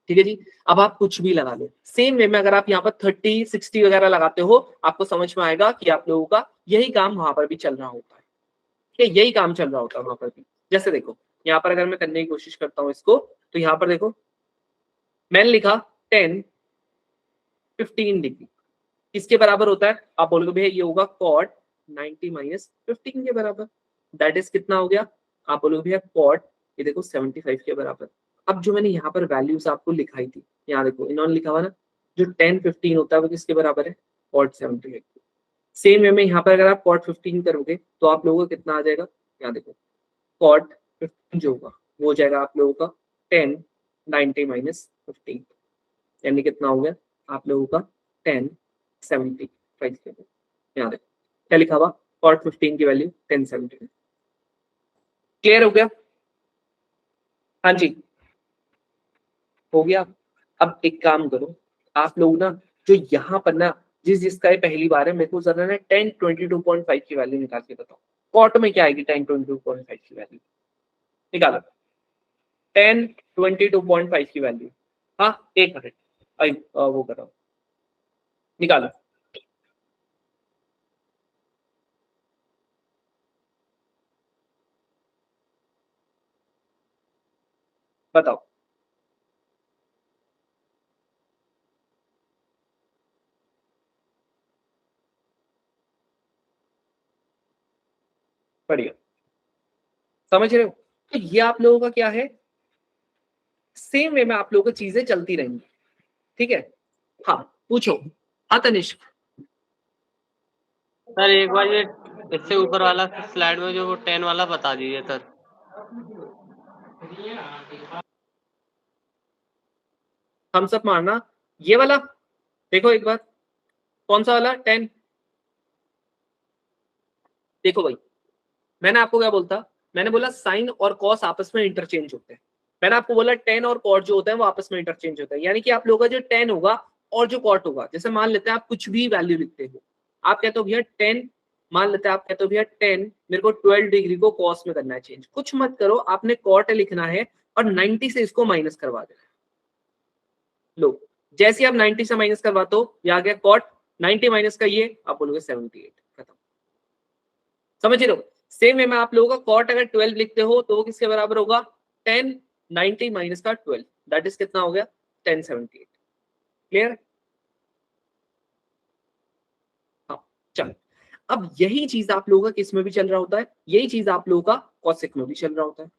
ठीक है जी। अब आप कुछ भी लगा लो, सेम वे में अगर आप यहाँ पर 30 60 वगैरह लगाते हो, आपको समझ में आएगा कि आप लोगों का यही काम वहां पर भी चल रहा होता है, ठीक है, यही काम चल रहा होता है वहां पर भी। जैसे देखो यहाँ पर अगर मैं करने की कोशिश करता हूँ इसको, तो यहाँ पर देखो मैंने लिखा 10 15 डिग्री किसके बराबर होता है, आप बोलोगे भैया ये होगा cot 90 माइनस 15 के बराबर, दैट इज कितना हो गया, आप बोलोगे भैया cot ये देखो 75 के बराबर। अब जो मैंने यहाँ पर वैल्यूज आपको लिखाई थी, यहाँ देखो इन्होंने लिखा हुआ ना, जो 10 15 होता है वो किसके बराबर है, cot 75। सेम वे में यहाँ पर अगर आप cot 15 करोगे तो आप लोगों को कितना आ जाएगा, यहाँ देखो cot 15 जो होगा वो हो जाएगा आप लोगों का 10 90 माइनस 15, यानी कितना हो गया आप लोगों का 10 75 के। यहाँ देखो क्या लिखा हुआ, cot 15 की वैल्यू 1070। क्लियर हो गया, हाँ जी हो गया। अब एक काम करो आप लोग ना, जो यहाँ पर ना जिसका ये पहली बार है, मेरे को जरा ना 10 22.5 की वैल्यू निकाल के बताओ, कॉट में क्या आएगी 10 22.5 की वैल्यू, निकालो 10 22.5 की वैल्यू। हाँ एक मिनट वो करो, निकालो। बताओ बढ़िया, समझ रहे हो। तो ये आप लोगों का क्या है, सेम वे में आप लोगों को चीजें चलती रहेंगी, ठीक है। हाँ पूछो, हाँ तनिष्क। सर एक बार ये इससे ऊपर वाला स्लाइड में जो वो 10 वाला बता दीजिए सर। हम सब मारना ये वाला, देखो एक बार कौन सा वाला 10, देखो भाई मैंने आपको क्या बोलता, मैंने बोला साइन और कॉस आपस में इंटरचेंज होते हैं। मैंने आपको बोला टेन और कॉट जो होता है वो आपस में इंटरचेंज होता है, यानी कि आप लोगों का जो टेन होगा और जो कॉट होगा, जैसे मान लेते हैं आप कुछ भी वैल्यू लिखते हो, आप कहते हो भैया 10, मान लेते हैं आप कहते हो भैया 10 मेरे को 12 डिग्री को कॉस में करना है चेंज, कुछ मत करो, आपने कॉट लिखना है और 90 से इसको माइनस करवा देना है। लो जैसे आप 90 से माइनस करवाते हो, ये आ गया कॉट 90 माइनस का ये, आप बोलोगे 78, खत्म। समझ रहे हो। सेम वे में आप लोगों का कॉट अगर 12 लिखते हो तो वो किसके बराबर होगा, 10 90 माइनस का 12, दैट इज कितना हो गया 1078। क्लियर, हाँ चलो। अब यही चीज आप लोगों का किस में भी चल रहा होता है, यही चीज आप लोगों का कॉसेक में भी चल रहा होता है,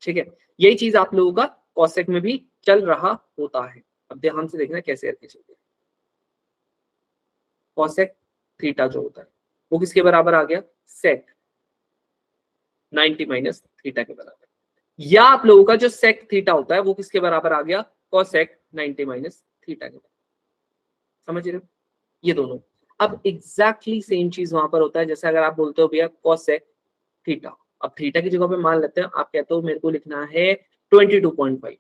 ठीक है, यही चीज आप लोगों का कॉसेक में भी चल रहा होता है। अब ध्यान से देखना कैसे करके चलते हैं। कॉसेक थीटा जो होता है वो किसके बराबर आ गया, सेक 90 माइनस थीटा के बराबर, या आप लोगों का जो सेक थीटा होता है वो किसके बराबर आ गया, कॉसेक 90 माइनस थीटा के बराबर। समझ रहे हो ये दोनों। अब एग्जैक्टली सेम चीज वहां पर होता है, जैसे अगर आप बोलते हो भैया कॉसेक थीटा, अब थीटा की जगह पे मान लेते हैं आप कहते हो मेरे को लिखना है 22.5,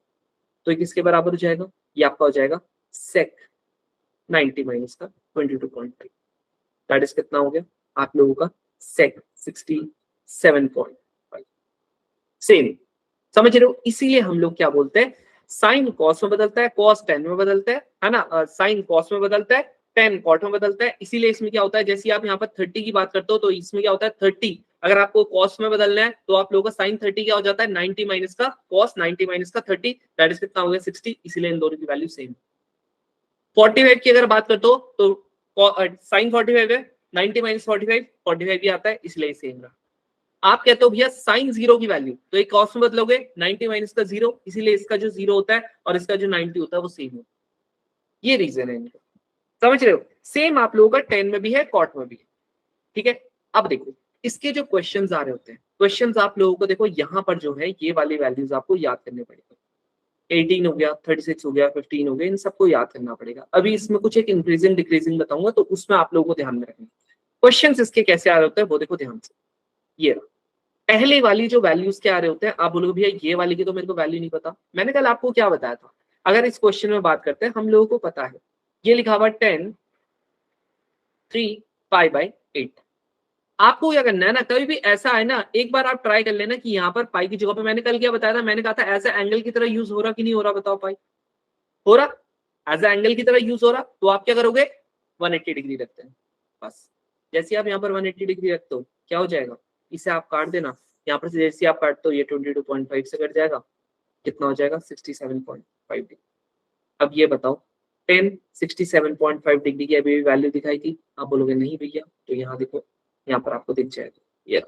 तो ये किसके बराबर हो जाएगा, ये आपका हो जाएगा सेक 90 माइनस का 22.5, दैट इज कितना हो गया आप लोगों का सेक 67.5। सेम, समझ रहे हो। इसीलिए हम लोग क्या बोलते हैं, साइन कॉस में बदलता है, कॉस टेन में बदलता है ना, साइन कॉस में बदलता है, टेन कॉट में बदलता है। इसीलिए इसमें क्या होता है, जैसे आप यहाँ पर 30 की बात करते हो तो इसमें क्या होता है 30 अगर आपको कॉस में बदलना है तो आप लोगों का साइन 30 क्या हो जाता है 90 माइनस का कॉस 90 माइनस का 30 दैट इज कितना हो गया 60, इसीलिए इन दोनों की वैल्यू सेम। 45 की अगर बात करते हो तो साइन 45 है 90 माइनस 45 भी आता है इसलिए सेम रहा। आप कहते हो भैया साइन 0 की वैल्यू तो एक कॉस में बदलोगे 90 माइनस का 0, इसीलिए इसका जो 0 होता है और इसका जो 90 होता है वो सेम होता है। ये रीजन है इनका, समझ रहे हो। सेम आप लोगों का टेन में भी है कॉट में भी है, ठीक है। अब देखो इसके जो क्वेश्चंस आ रहे होते हैं, क्वेश्चंस आप लोगों को देखो यहाँ पर जो है ये वाली वैल्यूज आपको याद करने पड़ेगा। 18 हो गया, 36 हो गया, 15 हो गया, इन सबको याद करना पड़ेगा। अभी इसमें कुछ एक इंक्रीजिंग डिक्रीजिंग बताऊंगा तो उसमें आप लोगों को ध्यान में रखना। क्वेश्चंस इसके कैसे आ रहे होते हैं वो देखो ध्यान से। ये पहले वाली जो वैल्यूज के आ रहे होते हैं, आप बोलोगे भैया ये वाली की तो मेरे को वैल्यू नहीं पता। मैंने कल आपको क्या बताया था, अगर इस क्वेश्चन में बात करते हैं हम लोगों को पता है ये लिखा हुआ 10 3 π/8। आपको क्या करना है ना, कभी भी ऐसा है ना एक बार आप ट्राई कर लेना कि यहाँ पर पाई की जगह पे मैंने कल क्या बताया था, मैंने कहा था एज ए एंगल की तरह यूज हो रहा कि नहीं हो रहा, बताओ पाई हो रहा, एज ए एंगल की तरह यूज हो रहा। तो आप क्या करोगे 180 डिग्री रखते हैं बस। जैसे आप यहाँ पर 180 डिग्री रखते हो क्या हो जाएगा, इसे आप काट देना, यहाँ पर से जैसे आप काटते हो ये 22.5 से कट जाएगा, कितना हो जाएगा 67.5 डिग्री। अब ये बताओ 10 67.5 डिग्री की अभी भी वैल्यू दिखाई थी, आप बोलोगे नहीं भैया, तो यहाँ देखो यहाँ पर आपको दिख जाएगा ये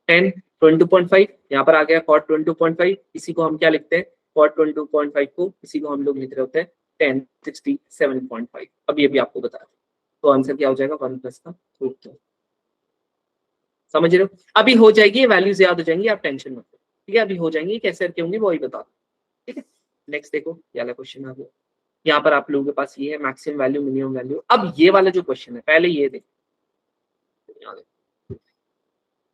10 22.5 यहाँ पर आ गया cot 22.5, इसी को हम क्या लिखते हैं cot 22.5 को इसी को हम लोग लिख रहे होते हैं 10 67.5। अब ये भी आपको बता दें तो आंसर क्या हो जाएगा 1 प्लस का रूट 2। समझ रहे हो, अभी हो जाएगी ये वैल्यूज याद हो जाएंगी, आप टेंशन मत लो, ठीक है। अभी हो जाएंगी, कैसे करके होंगी वही बता दो, ठीक है। नेक्स्ट देखो ये वाला क्वेश्चन आ गया, यहाँ पर आप लोगों के पास ये है मैक्सिमम वैल्यू मिनिमम वैल्यू। अब ये वाला जो क्वेश्चन है पहले ये देखो,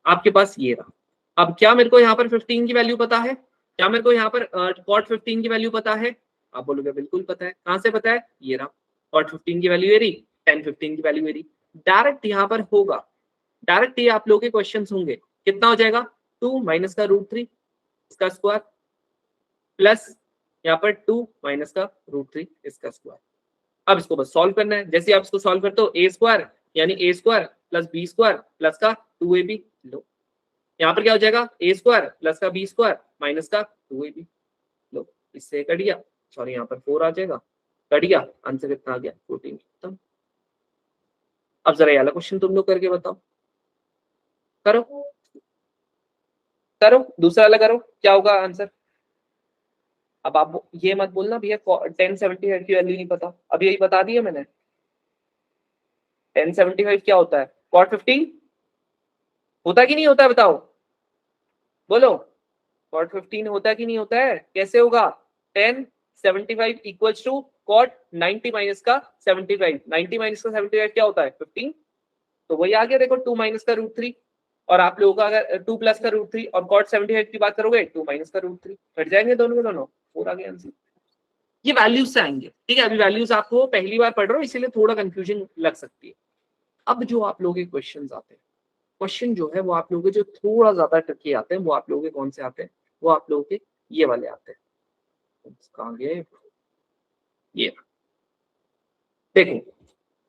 आपके पास ये रहा। अब क्या मेरे को यहाँ पर 15 की वैल्यू पता है, क्या मेरे को यहाँ पर cot 15 की वैल्यू पता है, आप बोलोगे बिल्कुल पता है। कहाँ से पता है, ये रहा cot 15 की वैल्यू ये रही, tan 15 की वैल्यू ये रही। डायरेक्ट यहाँ पर होगा, डायरेक्ट ये आप लोगों के क्वेश्चन होंगे, कितना हो जाएगा 2 माइनस का रूट 3 इसका स्क्वायर प्लस यहाँ पर 2 माइनस का रूट 3 इसका स्क्वायर। अब इसको बस सॉल्व करना है। जैसे आप इसको सॉल्व करते हो ए स्क्वायर यानी A square plus B square plus का 2ab लो, यहाँ पर क्या हो जाएगा ए स्क्वायर प्लस का बी स्क्वायर माइनस का 2ab लो, इससे कट गया, सॉरी यहाँ पर 4 आ जाएगा, कट गया, आंसर कितना आ गया 14 खत्म। अब जरा ये वाला क्वेश्चन तुम लोग करके बताओ, करो करो दूसरा वाला करो, क्या होगा आंसर। अब आप ये मत बोलना भैया 1075 की वैल्यू नहीं पता, अब यही बता दिया मैंने। 1075 क्या होता है, cot 15 होता कि नहीं होता है, बताओ बोलो, cot 15 होता है कि नहीं होता है, कैसे होगा 1075 इक्वल्स टू cot 90 माइनस का 75, 90 माइनस का 75 क्या होता है 15, तो वही आ गया देखो 2 माइनस का रूट 3, और आप लोगों का अगर 2 प्लस का रूट 3 और cot 75 की बात करोगे 2 माइनस का रूट 3, कट जाएंगे दोनों के दोनों, 4 आ गया आंसर। ये वैल्यूज से आएंगे, ठीक है। अभी वैल्यूज आपको पहली बार पढ़ रहे हो इसीलिए थोड़ा कंफ्यूजन लग सकती है। अब जो आप लोगों के क्वेश्चन आते हैं, क्वेश्चन जो है वो आप लोगों के जो थोड़ा ज्यादा ट्रिकी आते हैं वो आप लोगों के कौन से आते हैं, वो आप लोगों के ये वाले आते हैं। कहाँ गए ये, देखो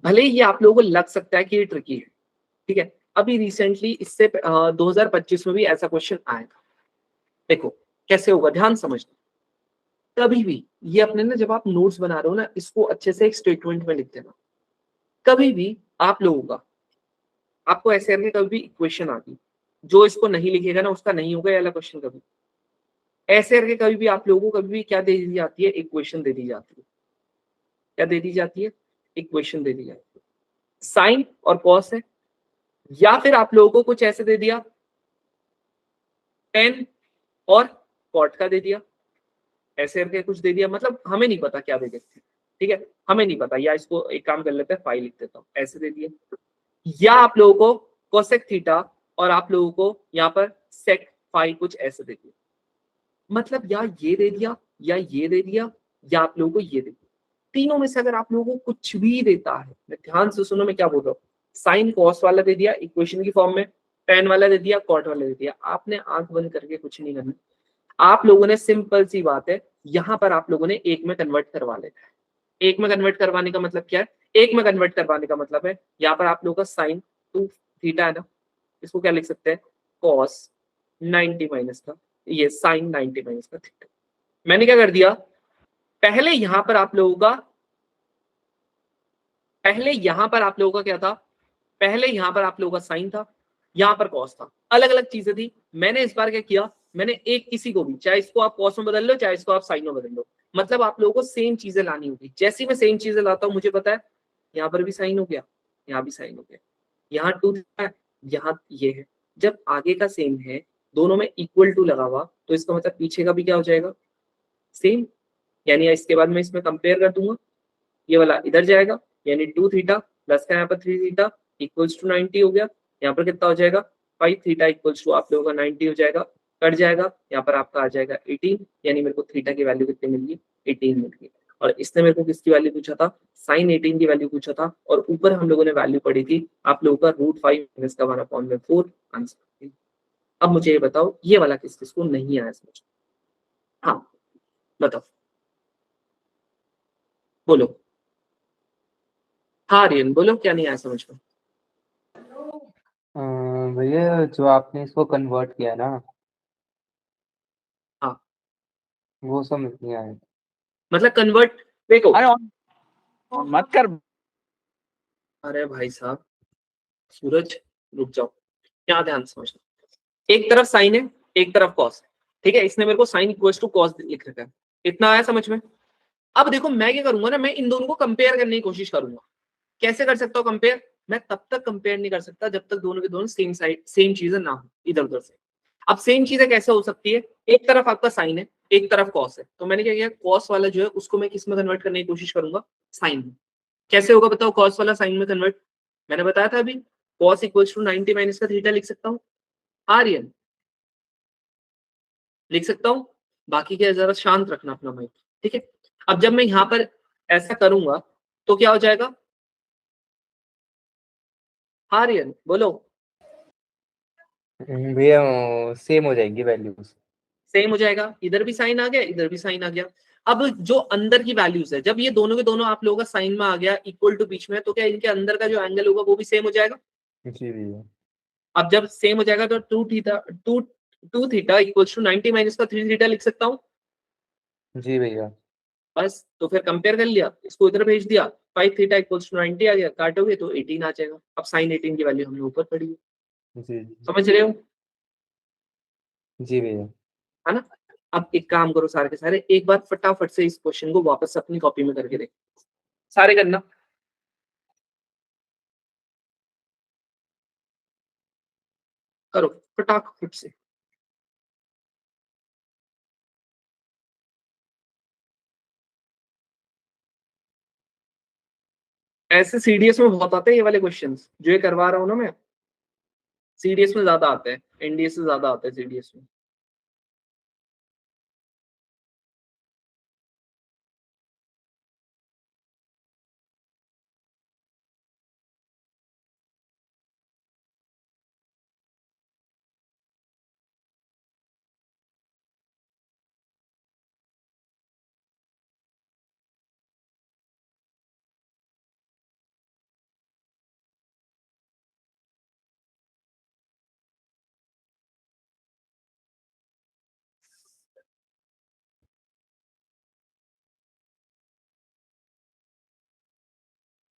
भले ये आप लोगों को लग सकता है कि ये ट्रिकी है, ठीक है। अभी रिसेंटली इससे 2025 में भी ऐसा क्वेश्चन आया था, देखो कैसे होगा, ध्यान समझना। कभी भी ये अपने ना जब आप नोट्स बना रहे हो ना, इसको अच्छे से एक स्टेटमेंट में लिख देना। कभी भी आप लोगों का आपको ऐसे करके कभी भी इक्वेशन आती, जो इसको नहीं लिखेगा ना उसका नहीं होगा ये वाला क्वेश्चन। कभी ऐसे करके कभी भी आप लोगों को कभी भी क्या दे दी जाती है, इक्वेशन दे दी जाती है। क्या दे दी जाती है, इक्वेशन दे दी जाती है, साइन और कॉस है, या फिर आप लोगों को कुछ ऐसे दे दिया टेन और कॉट का दे दिया, ऐसे करके कुछ दे दिया, मतलब हमें नहीं पता क्या दे देते, ठीक है, हमें नहीं पता। या इसको एक काम कर लेते हैं, फाइव लिख देता हूँ, ऐसे दे दिया। या आप लोगों को कोसेक थीटा और आप लोगों को यहाँ पर सेक फाई कुछ ऐसे दे दिया, मतलब या ये दे दिया या ये दे दिया या आप लोगों को ये दे दिया। तीनों में से अगर आप लोगों को कुछ भी देता है, ध्यान से सुनो मैं क्या बोल रहा हूँ, साइन कॉस वाला दे दिया इक्वेशन की फॉर्म में, टेन वाला दे दिया, कॉट वाला दे दिया, आपने आंख बंद करके कुछ नहीं करना। आप लोगों ने सिंपल सी बात है, यहाँ पर आप लोगों ने एक में कन्वर्ट करवा लेना है। एक में कन्वर्ट करवाने का मतलब क्या है, एक में कन्वर्ट करवाने का मतलब है यहाँ पर आप लोगों का साइन 2 थीटा है ना, इसको क्या लिख सकते हैं, cos 90 माइनस का ये sin 90 माइनस का थीटा। मैंने क्या कर दिया, पहले यहां पर आप लोगों का क्या था, पहले यहां पर आप लोगों का साइन था, यहां पर कॉस था, अलग अलग चीजें थी। मैंने इस बार क्या किया, मैंने एक किसी को भी, चाहे इसको आप कॉस में बदल लो चाहे इसको आप साइन में बदल लो, मतलब आप लोगों को सेम चीजें लानी होगी। जैसे ही मैं सेम चीजें लाता हूं मुझे पता है यहाँ पर भी साइन हो गया, यहाँ भी साइन हो गया, यहाँ 2 है, यहाँ ये है। जब आगे का सेम है, दोनों में इक्वल टू लगा हुआ, तो इसका मतलब पीछे का भी क्या हो जाएगा, सेम। यानी इसके बाद मैं इसमें कंपेयर कर दूंगा, ये वाला इधर जाएगा, यानी 2 थीटा प्लस का यहाँ पर 3 थीटा इक्वल्स टू 90 हो गया। यहाँ पर कितना हो जाएगा, 5 थीटा इक्वल्स टू आप लोगों का 90 हो जाएगा, कट जाएगा, यहाँ पर आपका आ जाएगा 18, यानी मेरे को थीटा की वैल्यू कितनी मिल गई, 18 मिल गई। और इसने मेरे को किसकी वैल्यू पूछा था, साइन 18 की वैल्यू पूछा था, और ऊपर हम लोगों ने वैल्यू पढ़ी थी आप लोगों का √5 माइनस का 1/4 आंसर। अब मुझे ये बताओ ये वाला किस किस को नहीं आया समझ, हाँ बताओ, बोलो, हाँ रियन बोलो क्या नहीं आया समझ में। भैया जो आपने इसको कन्वर्ट किया ना, हाँ वो समझ नहीं आया। मतलब कन्वर्ट, देखो अरे मत कर। अरे भाई साहब सूरज रुक जाओ, क्या ध्यान से समझना, एक तरफ साइन है एक तरफ कॉस है, ठीक है, इसने मेरे को साइन इक्वल्स टू कॉस लिख रखा है, इतना आया समझ में। अब देखो मैं क्या करूंगा ना, मैं इन दोनों को कंपेयर करने की कोशिश करूंगा। कैसे कर सकता हूँ कंपेयर, मैं तब तक कंपेयर नहीं कर सकता जब तक दोनों के दोनों सेम साइड सेम चीजें ना हो इधर उधर से। अब सेम चीजें कैसे हो सकती है, एक तरफ आपका साइन है एक तरफ कॉस है, तो मैंने क्या किया, कॉस वाला जो है उसको मैं किस में कन्वर्ट करने की कोशिश करूंगा, साइन में। कैसे होगा बताओ कॉस वाला साइन में कन्वर्ट, मैंने बताया था अभी, कॉस इक्वल्स टू 90 माइनस का थीटा लिख सकता हूँ, आर्यन लिख सकता हूँ, बाकी क्या जरा शांत रखना अपना माइंड, ठीक है। अब जब मैं यहाँ पर ऐसा करूंगा तो क्या हो जाएगा, आर्यन बोलो, भैया सेम हो जाएंगी वैल्यूज। सेम हो जाएगा, इधर भी साइन आ गया इधर भी साइन आ गया। अब जो अंदर की वैल्यूज है, जब ये दोनों के दोनों आप लोगों का साइन में आ गया इक्वल टू बीच में, तो क्या इनके अंदर का जो एंगल होगा वो भी सेम हो जाएगा। जी भैया। अब जब सेम हो जाएगा तो two theta equals to 90 minus का 3 थीटा लिख सकता हूँ, जी भैया। बस। तो फिर कंपेयर कर लिया, इसको इधर भेज दिया, 5 थीटा इक्वल्स टू 90 आ गया, काटोगे तो 18 आ जाएगा। अब साइन 18 की वैल्यू हमने ऊपर पढ़ी है, जी समझ रहे हो, जी भैया। है ना। अब एक काम करो सारे के सारे, एक बार फटाफट से इस क्वेश्चन को वापस अपनी कॉपी में करके देखो, सारे करना। करो फटाफट से। ऐसे सीडीएस में बहुत आते हैं ये वाले क्वेश्चंस जो ये करवा रहा हूँ ना मैं, सीडीएस में ज्यादा आते हैं, एनडीएस से ज्यादा आते हैं सीडीएस में।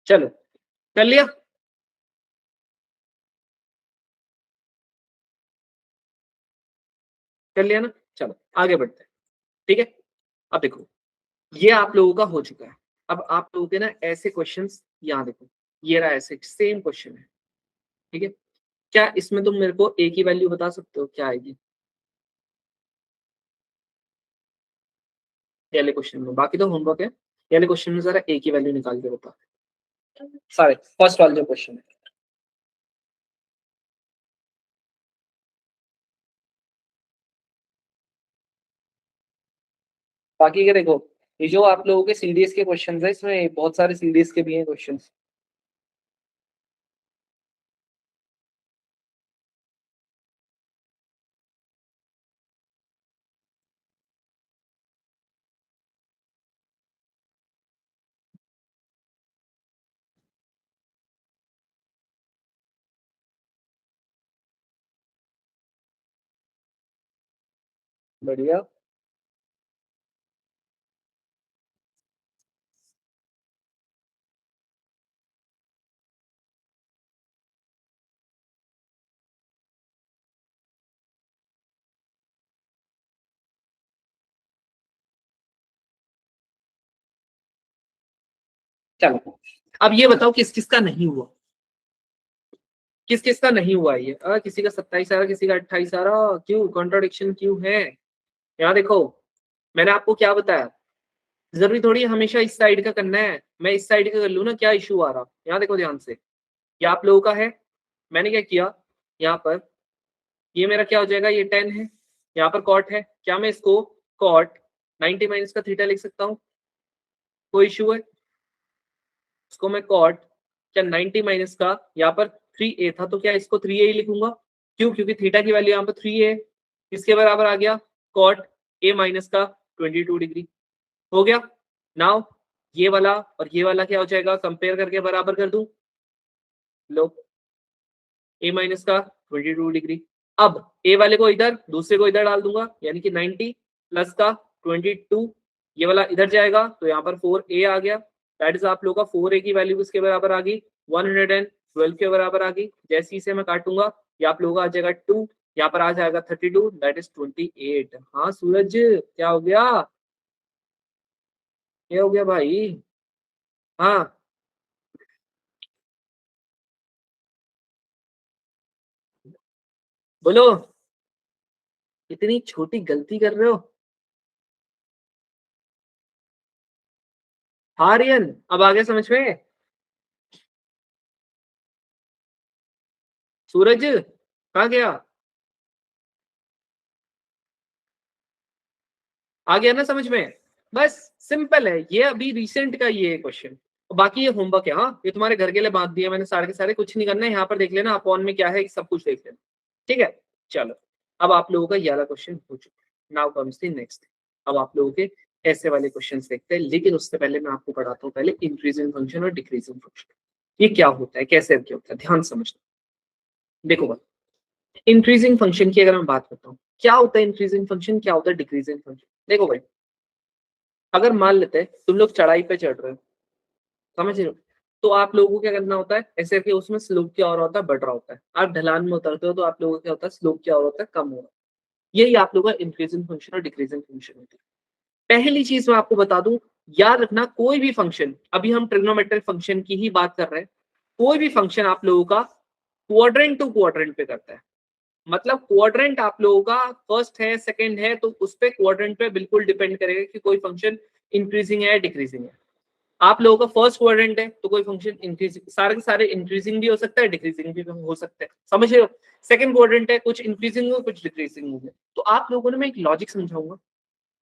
चलो कर लिया, कर लिया ना, चलो आगे बढ़ते हैं, ठीक है। अब देखो ये आप लोगों का हो चुका है। अब आप लोगों के ना ऐसे क्वेश्चंस यहाँ देखो, ये रहा ऐसे सेम क्वेश्चन है, ठीक है। क्या इसमें तुम मेरे को ए की वैल्यू बता सकते हो क्या आएगी, ये वाले क्वेश्चन में, बाकी तो होमवर्क है, ये वाले क्वेश्चन में जरा ए की वैल्यू निकाल के बता, सारे फर्स्ट वाला जो क्वेश्चन है। बाकी के देखो, ये जो आप लोगों के सीडीएस के क्वेश्चन है, इसमें बहुत सारे सीडीएस के भी हैं क्वेश्चन। बढ़िया। चलो अब ये बताओ किस किस का नहीं हुआ, किस किस का नहीं हुआ ये? किसी का 27 आ रहा, किसी का 28 आ रहा, क्यों कॉन्ट्राडिक्शन क्यों है? यहाँ देखो मैंने आपको क्या बताया, जरूरी थोड़ी हमेशा इस साइड का करना है, मैं इस साइड का कर लूँ ना, क्या इशू आ रहा? यहाँ देखो ध्यान से, ये आप लोगों का है, मैंने क्या किया यहाँ पर, ये मेरा क्या हो जाएगा, ये 10 है, यहाँ पर कॉट है, क्या मैं इसको कॉट 90 माइनस का थीटा लिख सकता हूँ? कोई इशू है? इसको मैं कॉट क्या 90 माइनस का, यहाँ पर 3a था तो क्या इसको 3a ही लिखूंगा? क्यों? क्योंकि थीटा की वैल्यू यहाँ पर 3 है, इसके बराबर आ गया कॉट a माइनस का 22 डिग्री। हो गया। नाउ ये वाला और ये वाला क्या हो जाएगा, कंपेयर करके बराबर कर दूं, लो a माइनस का 22 डिग्री। अब a वाले को इधर, दूसरे को इधर डाल दूंगा, यानी कि 90 प्लस का 22, ये वाला इधर जाएगा तो यहाँ पर 4a आ गया, दैट इज आप लोगों का 4a की वैल्यू किसके बराबर आ गई, 112 के बराबर आ गई। जैसे ही से मैं काटूंगा ये आप लोगों का आ जाएगा 2, यहाँ पर आ जाएगा 32, दैट इज 28। हाँ सूरज क्या हो गया, क्या हो गया भाई? हाँ बोलो, इतनी छोटी गलती कर रहे हो? आर्यन अब आ गया समझ में? सूरज कहाँ गया? आ गया ना समझ में? बस सिंपल है ये, अभी रिसेंट का ये क्वेश्चन, बाकी ये होमवर्क है। हाँ ये तुम्हारे घर के लिए बांध दिया मैंने सारे के सारे, कुछ नहीं करना है, यहाँ पर देख लेना अपॉन में क्या है सब कुछ देख लेना, ठीक है? चलो अब आप लोगों का ये वाला क्वेश्चन हो चुका है, नाउ कम्स द नेक्स्ट। अब आप लोगों के ऐसे वाले क्वेश्चन देखते हैं, लेकिन उससे पहले मैं आपको पढ़ाता हूँ पहले इंक्रीजिंग फंक्शन और डिक्रीजिंग फंक्शन, ये क्या होता है, कैसे क्या होता है, ध्यान समझना। देखो भाई इंक्रीजिंग फंक्शन की अगर मैं बात करता हूँ, क्या होता है इंक्रीजिंग फंक्शन, क्या होता है डिक्रीजिंग फंक्शन? देखो भाई अगर मान लेते हैं तुम लोग चढ़ाई पे चढ़ रहे हो, समझ रहे हो, तो आप लोगों को क्या करना होता है, ऐसे कि उसमें स्लोप क्या हो रहा होता है, बढ़ रहा होता है। आप ढलान में उतरते हो तो आप लोगों को क्या होता है, स्लोप क्या हो रहा होता है, कम हो रहा है। यही आप लोगों का इंक्रीजिंग फंक्शन और डिक्रीजिंग फंक्शन होता है। पहली चीज मैं आपको बता दूं, याद रखना कोई भी फंक्शन, अभी हम ट्रिग्नोमेट्रिक फंक्शन की ही बात कर रहे हैं, कोई भी फंक्शन आप लोगों का क्वाड्रेंट टू क्वाड्रेंट पे करता है। मतलब क्वाड्रेंट आप लोगों का फर्स्ट है सेकंड है, तो उस पे क्वाड्रेंट पे बिल्कुल डिपेंड करेगा कि कोई फंक्शन इंक्रीजिंग है या डिक्रीजिंग है। आप लोगों का फर्स्ट क्वाड्रेंट है तो कोई फंक्शन इंक्रीजिंग, सारे के सारे इंक्रीजिंग भी हो सकता है डिक्रीजिंग भी हो सकता है, समझ रहे हो? सेकंड क्वाड्रेंट है, कुछ इंक्रीजिंग हो कुछ डिक्रीजिंग हो। तो आप लोगों ने मैं एक लॉजिक समझाऊंगा,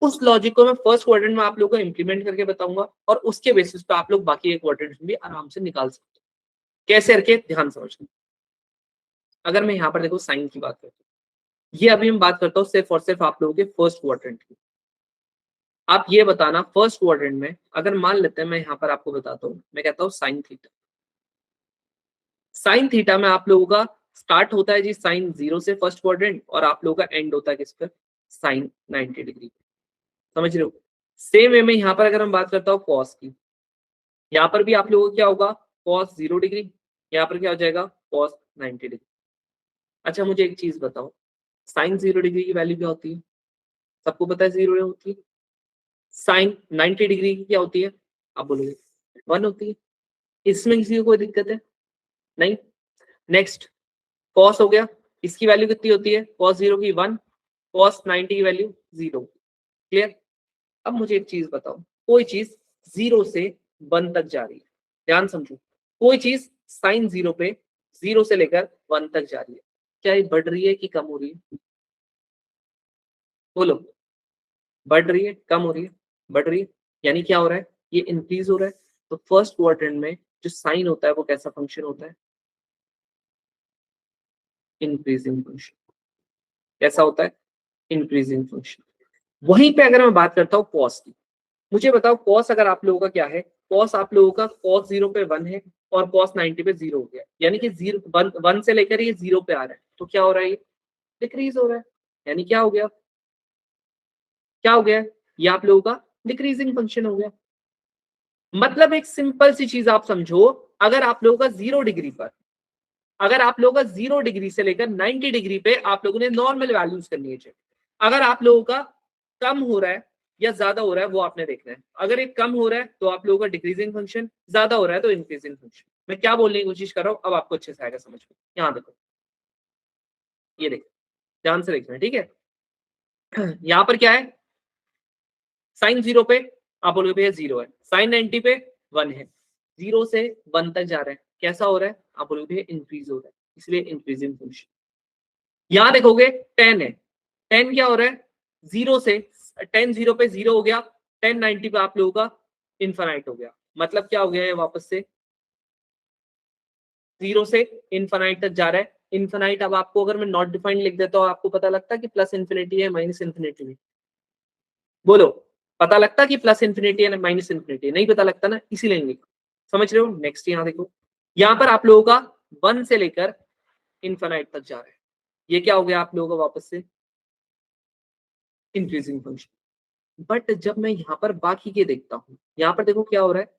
उस लॉजिक को मैं फर्स्ट क्वाड्रेंट में आप लोगों को इंप्लीमेंट करके बताऊंगा, और उसके बेसिस पे आप लोग बाकी एक क्वाड्रेंट भी आराम से निकाल सकते हो। कैसे करके ध्यान समझना। अगर मैं यहाँ पर देखो साइन की बात करता हूँ, ये अभी मैं बात करता हूँ सिर्फ और सिर्फ आप लोगों के फर्स्ट क्वाड्रेंट की। आप ये बताना फर्स्ट क्वाड्रेंट में अगर मान लेते हैं, मैं यहाँ पर आपको बताता हूँ, मैं कहता हूँ साइन थीटा। साइन थीटा में आप लोगों का स्टार्ट होता है जी साइन 0 से फर्स्ट क्वाड्रेंट, और आप लोगों का एंड होता है किस पर, साइन 90 डिग्री। समझ रहे हो? सेम वे में यहाँ पर अगर हम बात करता हूँ कॉस की, यहाँ पर भी आप लोगों को क्या होगा, कॉस 0 डिग्री, यहाँ पर क्या हो जाएगा कॉस 90 डिग्री। अच्छा मुझे एक चीज बताओ, साइन 0 डिग्री की वैल्यू क्या होती है? सबको पता है 0 होती है। साइन 90 डिग्री की क्या होती है? आप बोलोगे 1 होती है। इसमें किसी को कोई दिक्कत है? नहीं। नेक्स्ट कॉस हो गया, इसकी वैल्यू कितनी होती है, कॉस 0 की 1, कॉस 90 की वैल्यू 0। क्लियर? अब मुझे एक चीज बताओ, कोई चीज 0 से 1 तक जा रही है, ध्यान समझो, कोई चीज साइन 0 पे 0 से लेकर 1 तक जा रही है, क्या ये बढ़ रही है कि कम हो रही है? बोलो, बढ़ रही है कम हो रही है? बढ़ रही है, यानी क्या हो रहा है, ये इंक्रीज हो रहा है। तो फर्स्ट क्वाड्रेंट में जो साइन होता है वो कैसा फंक्शन होता है, इंक्रीजिंग फंक्शन। कैसा होता है, इंक्रीजिंग फंक्शन। वहीं पे अगर मैं बात करता हूँ कॉस की, मुझे बताओ कॉस अगर आप लोगों का क्या है, कॉस आप लोगों का कॉस 0 पे 1 है और कॉस 90 पे 0 हो गया, यानी कि 1 से लेकर ये 0 पे आ रहा है, तो क्या हो रहा है, ये डिक्रीज हो रहा है, यानी क्या हो गया, क्या हो गया, ये आप लोगों का डिक्रीजिंग फंक्शन हो गया। मतलब एक सिंपल सी चीज आप समझो, अगर आप लोगों का 0 डिग्री पर, अगर आप लोगों का 0 डिग्री से लेकर 90 डिग्री पे आप लोगों ने नॉर्मल वैल्यूज करनी है चेक। अगर आप लोगों का कम हो रहा है या ज्यादा हो रहा है वो आपने देखना है। अगर ये कम हो रहा है तो आप लोगों का डिक्रीजिंग फंक्शन, ज्यादा हो रहा है तो इंक्रीजिंग फंक्शन। मैं क्या बोलने की कोशिश कर रहा हूं, अब आपको अच्छे से आएगा समझ में। यहाँ देखो, ये देखो, ध्यान से देखना, ठीक है। यहाँ पर क्या है, साइन 0 पे आप बोलोगे भैया 0 है, साइन 90 पे 1 है, 0 से 1 तक जा रहा है, कैसा हो रहा है, आप बोलोगे भैया इंक्रीज हो रहा है, इसलिए इंक्रीजिंग फंक्शन। यहां देखोगे 10 है, 10 क्या हो रहा है, 0 से 10 0 पे 0 हो गया, 10 90 पे आप लोगों का इन्फानाइट हो गया। मतलब क्या हो गया है, वापस से 0 से इन्फानाइट तक जा रहा है। इन्फानाइट अब आपको अगर मैं नॉट डिफाइंड लिख देता हूं, आपको पता लगता है कि प्लस इन्फिनिटी है माइनस इन्फिनिटी है, बोलो पता लगता कि प्लस इन्फिनिटी है माइनस इन्फिनिटी, नहीं पता लगता ना, इसीलिए नहीं। समझ रहे हो। नेक्स्ट यहाँ देखो, यहाँ पर आप लोगों का 1 से लेकर इन्फिनाइट तक जा रहा है, ये क्या हो गया आप लोगों का वापस से इंक्रीजिंग फंक्शन। बट जब मैं यहाँ पर बाकी के देखता हूँ, यहाँ पर देखो क्या हो रहा है,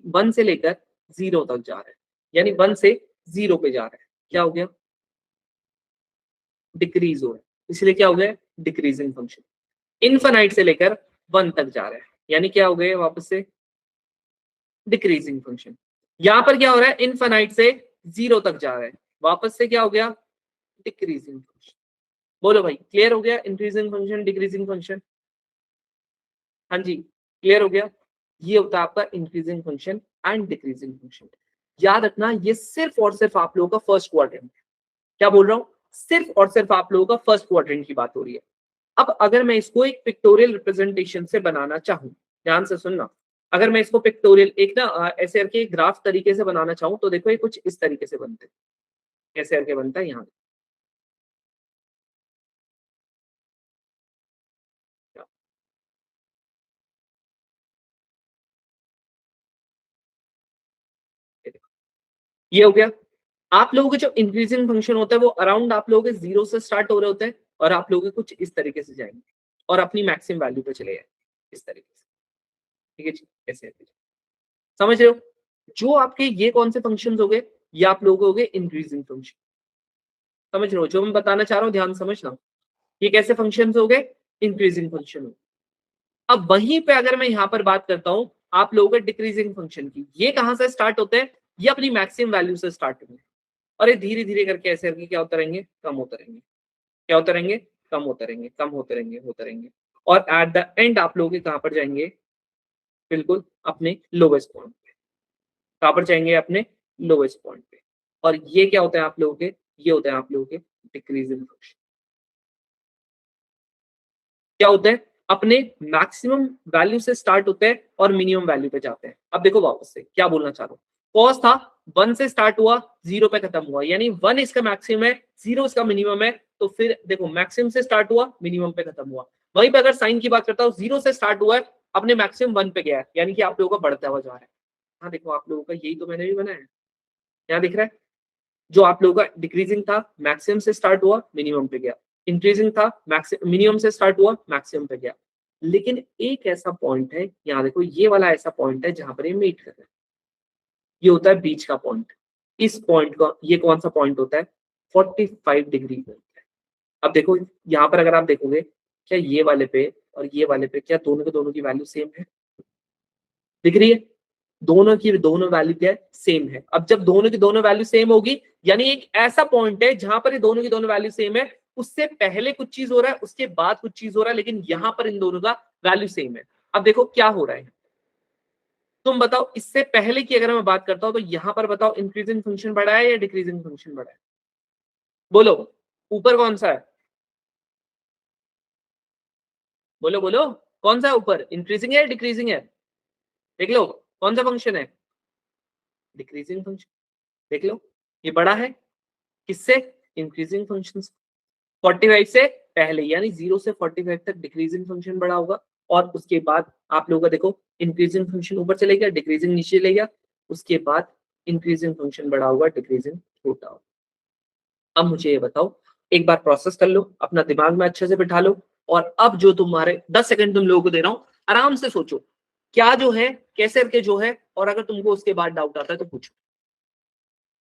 1 से लेकर 0 तक जा रहा है, यानी 1 से 0 पे जा रहा है, क्या हो गया, डिक्रीज हो रहा है, इसलिए क्या हो गया, डिक्रीजिंग फंक्शन। इन्फिनाइट से लेकर 1 तक जा रहा है, यानी क्या हो गया वापस से डिक्रीजिंग फंक्शन। यहां पर क्या हो रहा है, इन्फिनाइट से 0 तक जा रहा है, वापस से क्या हो गया, डिक्रीजिंग फंक्शन। बोलो भाई क्लियर हो गया, इंक्रीजिंग फंक्शन डिक्रीजिंग फंक्शन, हाँ जी क्लियर हो गया। ये होता है आपका increasing function and decreasing function. याद रखना ये सिर्फ और सिर्फ आप लोगों का फर्स्ट क्वाड्रेंट, क्या बोल रहा हूं, सिर्फ और सिर्फ आप लोगों का फर्स्ट क्वाड्रेंट की बात हो रही है। अब अगर मैं इसको एक पिक्टोरियल रिप्रेजेंटेशन से बनाना चाहूं, ध्यान से सुनना, अगर मैं इसको पिक्टोरियल एक ना ऐसे करके ग्राफ तरीके से बनाना चाहूं तो देखो ये कुछ इस तरीके से बनते हैं, ऐसे करके बनता है। यहाँ ये हो गया। आप लोगों के जो इंक्रीजिंग फंक्शन होता है वो अराउंड आप लोगों के 0 से स्टार्ट हो रहे होते हैं और आप लोगों के कुछ इस तरीके से जाएंगे और अपनी मैक्सिमम वैल्यू पे चले जाएंगे इस तरीके से, ठीक है जी, ऐसे समझ रहे हो। जो आपके ये कौन से फंक्शंस हो गए, ये आप लोगों के इंक्रीजिंग फंक्शन, समझ रहे हो जो मैं बताना चाह रहा हूँ, ध्यान समझना। ये कैसे फंक्शंस हो गए, इंक्रीजिंग फंक्शन हो। अब वहीं पे अगर मैं यहाँ पर बात करता हूँ आप लोगों के डिक्रीजिंग फंक्शन की, ये कहाँ से स्टार्ट होते हैं, ये अपनी मैक्सिमम वैल्यू से स्टार्ट होंगे और ये धीरे धीरे करके ऐसे करके क्या होते रहेंगे, कम होते रहेंगे, क्या होते रहेंगे, कम होते रहेंगे, कम होते रहेंगे, होते रहेंगे, और एट द एंड आप लोग कहाँ पर जाएंगे, बिल्कुल अपने लोवेस्ट पॉइंट पे। कहाँ पर जाएंगे, अपने लोवेस्ट पॉइंट पे। और ये क्या होता है आप लोगों के, ये होता है आप लोगों के डिक्रीजिंग फंक्शन। क्या होता है, अपने मैक्सिमम वैल्यू से स्टार्ट होते हैं और मिनिमम वैल्यू पे जाते हैं। अब देखो वापस से क्या बोलना चाह रहा हूँ, कॉस था 1 से स्टार्ट हुआ 0 पे खत्म हुआ, यानी 1 इसका मैक्सिमम है 0 इसका मिनिमम है, तो फिर देखो मैक्सिमम से स्टार्ट हुआ मिनिमम पे खत्म हुआ। वहीं पे अगर साइन की बात करता हूँ 0 से स्टार्ट हुआ है अपने मैक्सिमम 1 पे गया है, यानी कि आप लोगों का बढ़ता हुआ जा रहा है। हाँ देखो आप लोगों का यही तो मैंने भी बनाया है, यहाँ दिख रहा है, जो आप लोगों का डिक्रीजिंग था मैक्सिमम से स्टार्ट हुआ मिनिमम पे गया, इंक्रीजिंग था मिनिमम से स्टार्ट हुआ मैक्सिमम पे गया। लेकिन एक ऐसा पॉइंट है, यहाँ देखो ये वाला ऐसा पॉइंट है जहां पर ये मीट कर रहा है, ये होता है बीच का पॉइंट। इस पॉइंट का ये कौन सा पॉइंट होता है, 45 डिग्री पॉइंट है। अब देखो यहाँ पर अगर आप देखोगे क्या ये वाले पे और ये वाले पे क्या दोनों के दोनों की वैल्यू सेम है, दिख रही है, दोनों की दोनों वैल्यू क्या है, सेम है। अब जब दोनों की दोनों वैल्यू सेम होगी, यानी एक ऐसा पॉइंट है जहां पर ये दोनों की दोनों वैल्यू सेम है, उससे पहले कुछ चीज हो रहा है उसके बाद कुछ चीज हो रहा है, लेकिन यहां पर इन दोनों का वैल्यू सेम है। अब देखो क्या हो रहा है, तुम बताओ इससे पहले की अगर मैं बात करता हूं तो यहां पर बताओ इंक्रीजिंग फंक्शन बढ़ा है या डिक्रीजिंग फंक्शन बढ़ा है, बोलो ऊपर कौन सा है, बोलो बोलो कौन सा है ऊपर, इंक्रीजिंग है डिक्रीजिंग है, देख लो कौन सा फंक्शन है, डिक्रीजिंग फंक्शन। देख लो ये बड़ा है किससे, इंक्रीजिंग फंक्शन। 45 से पहले यानी 0 से 45 तक डिक्रीजिंग फंक्शन बड़ा होगा, और उसके बाद आप लोगों का देखो इंक्रीजिंग फंक्शन ऊपर चले गया, डिक्रीजिंग नीचे ले गया, उसके बाद इंक्रीजिंग फंक्शन बड़ा होगा, डिक्रीजिंग छोटा होगा। अब मुझे ये बताओ, एक बार प्रोसेस कर लो, अपना दिमाग में अच्छे से बिठा लो, और अब जो तुम्हारे 10 सेकंड तुम लोगों को दे रहा हूं, आराम से सोचो क्या जो है कैसे करके जो है, और अगर तुमको उसके बाद डाउट आता है तो पूछो,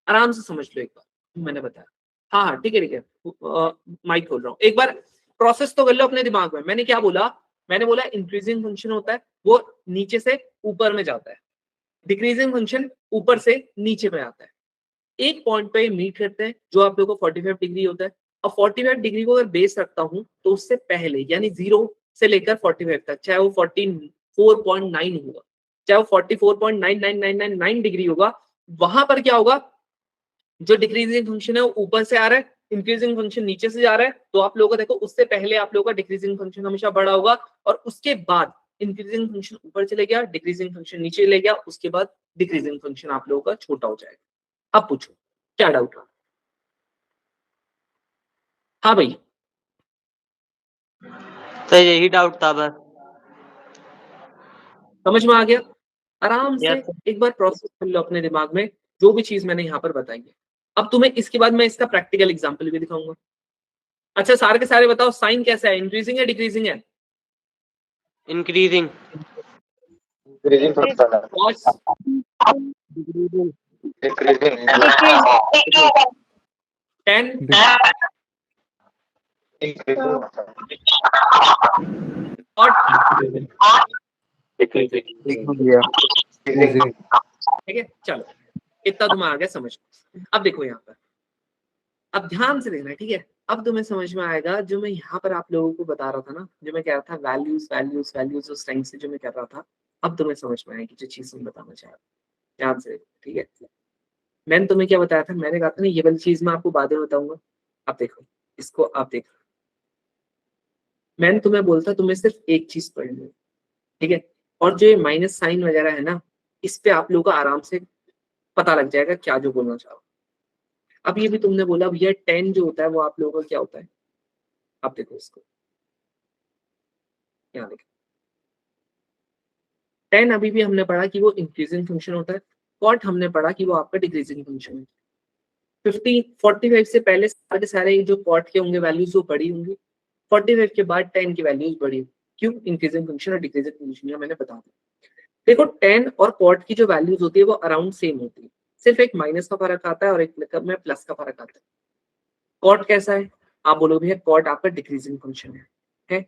आराम से समझ लो एक बार मैंने बताया। हाँ हाँ ठीक है ठीक है, माइक खोल रहा हूँ, एक बार प्रोसेस तो कर लो अपने दिमाग में। मैंने क्या बोला, मैंने बोला इंक्रीजिंग फंक्शन होता है वो नीचे से ऊपर में जाता है, डिक्रीजिंग फंक्शन ऊपर से नीचे में आता है, एक पॉइंट पे मीट करते हैं जो आप लोगों को 45 डिग्री होता है। अब 45 डिग्री को अगर बेस रखता हूं तो उससे पहले यानी 0 से लेकर 45 तक, चाहे वो 44.9 होगा, चाहे वो 44.99999 डिग्री होगा, वहां पर क्या होगा, जो डिक्रीजिंग फंक्शन है वो ऊपर से आ रहा है, इंक्रीजिंग फंक्शन नीचे से जा रहा है। तो आप लोगों का देखो उससे पहले आप लोगों का डिक्रीजिंग फंक्शन हमेशा बड़ा होगा, और उसके बाद इंक्रीजिंग फंक्शन ऊपर चले गया, डिक्रीजिंग फंक्शन नीचे ले गया, उसके बाद डिक्रीजिंग फंक्शन आप लोगों का छोटा हो जाएगा। अब पूछो क्या डाउट है? हाँ भाई, तो यही डाउट था बस। समझ में आ गया? आराम से Yes, एक बार प्रोसेस कर लो अपने दिमाग में जो भी चीज मैंने यहाँ पर बताई है। अब तुम्हें इसके बाद मैं इसका प्रैक्टिकल एग्जांपल भी दिखाऊंगा। अच्छा सारे के सारे बताओ, साइन कैसा है, इंक्रीजिंग है डिक्रीजिंग है? इंक्रीजिंग। Cos tan और ठीक है, चलो इतना तुम्हें आ गया समझ। अब देखो यहाँ पर, अब ध्यान से देखना ठीक है। अब तुम्हें समझ में आएगा जो मैं यहाँ पर आप लोगों को बता रहा था ना, जो मैं कह रहा था वैल्यूज वैल्यूज वैल्यूज उस टाइम से जो मैं कर रहा था, अब तुम्हें समझ में आएगी जो चीज मैं बताना चाह रहा हूँ। ध्यान से ठीक है, मैंने तुम्हें क्या बताया था, मैंने कहा था ना ये वाली चीज मैं आपको बाद में बताऊंगा। अब देखो इसको, आप देखो मैंने तुम्हें बोलता तुम्हें सिर्फ एक चीज पढ़नी है ठीक है, और जो ये माइनस साइन वगैरह है ना, इस पे आप लोगों को आराम से पता लग जाएगा क्या जो बोलना चाहो। अब ये भी तुमने बोला भैया 10 जो होता है वो आप लोगों का क्या होता है, आप देखो इसको यहाँ देखो, 10 अभी भी हमने पढ़ा कि वो इंक्रीजिंग फंक्शन होता है, कॉट हमने पढ़ा कि वो आपका डिक्रीजिंग फंक्शन है। 45 से पहले सारे के सारे जो कॉट के होंगे वैल्यूज वो बड़ी होंगी, 45 के बाद 10 की वैल्यूज बड़ी होंगी। क्यों? इंक्रीजिंग फंक्शन और डिक्रीजिंग फंक्शन मैंने बता दिया। देखो 10 और कॉट की जो वैल्यूज होती है वो अराउंड सेम होती है, सिर्फ एक माइनस का फर्क आता है और एक में प्लस का फर्क आता है। कॉट कैसा है, आप बोलोगे भैया कॉट आपका डिक्रीजिंग फंक्शन है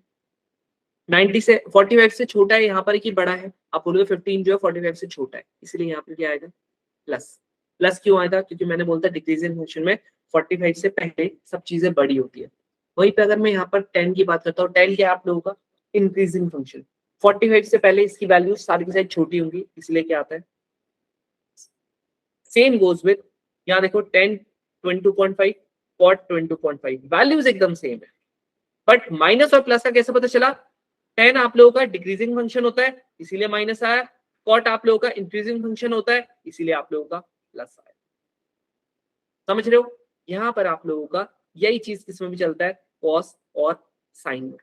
90 से 45 से छोटा है यहाँ पर कि बड़ा है, आप बोलोगे 15 जो है 45 से छोटा है, इसलिए यहाँ पर क्या आएगा प्लस। प्लस क्यों आएगा? क्योंकि मैंने बोलता डिक्रीजिंग फंक्शन में 45 से पहले सब चीजें बड़ी होती है। वहीं पे अगर मैं यहाँ पर 10 की बात करता हूँ, 10 क्या आप लोगों का इंक्रीजिंग फंक्शन, 45 से पहले इसकी वैल्यू सारी की सारी छोटी होंगी, इसलिए क्या आता है सेम गोज विद, यहाँ देखो 10 22.5 कॉट 22.5 वैल्यूज एकदम सेम है, बट माइनस और प्लस का कैसे पता चला? 10 आप लोगों का डिक्रीजिंग फंक्शन होता है इसीलिए माइनस आया, कॉट आप लोगों का इंक्रीजिंग फंक्शन होता है इसीलिए आप लोगों का प्लस आया। समझ रहे हो? यहाँ पर आप लोगों का यही चीज किसमें भी चलता है, कॉस और साइन में।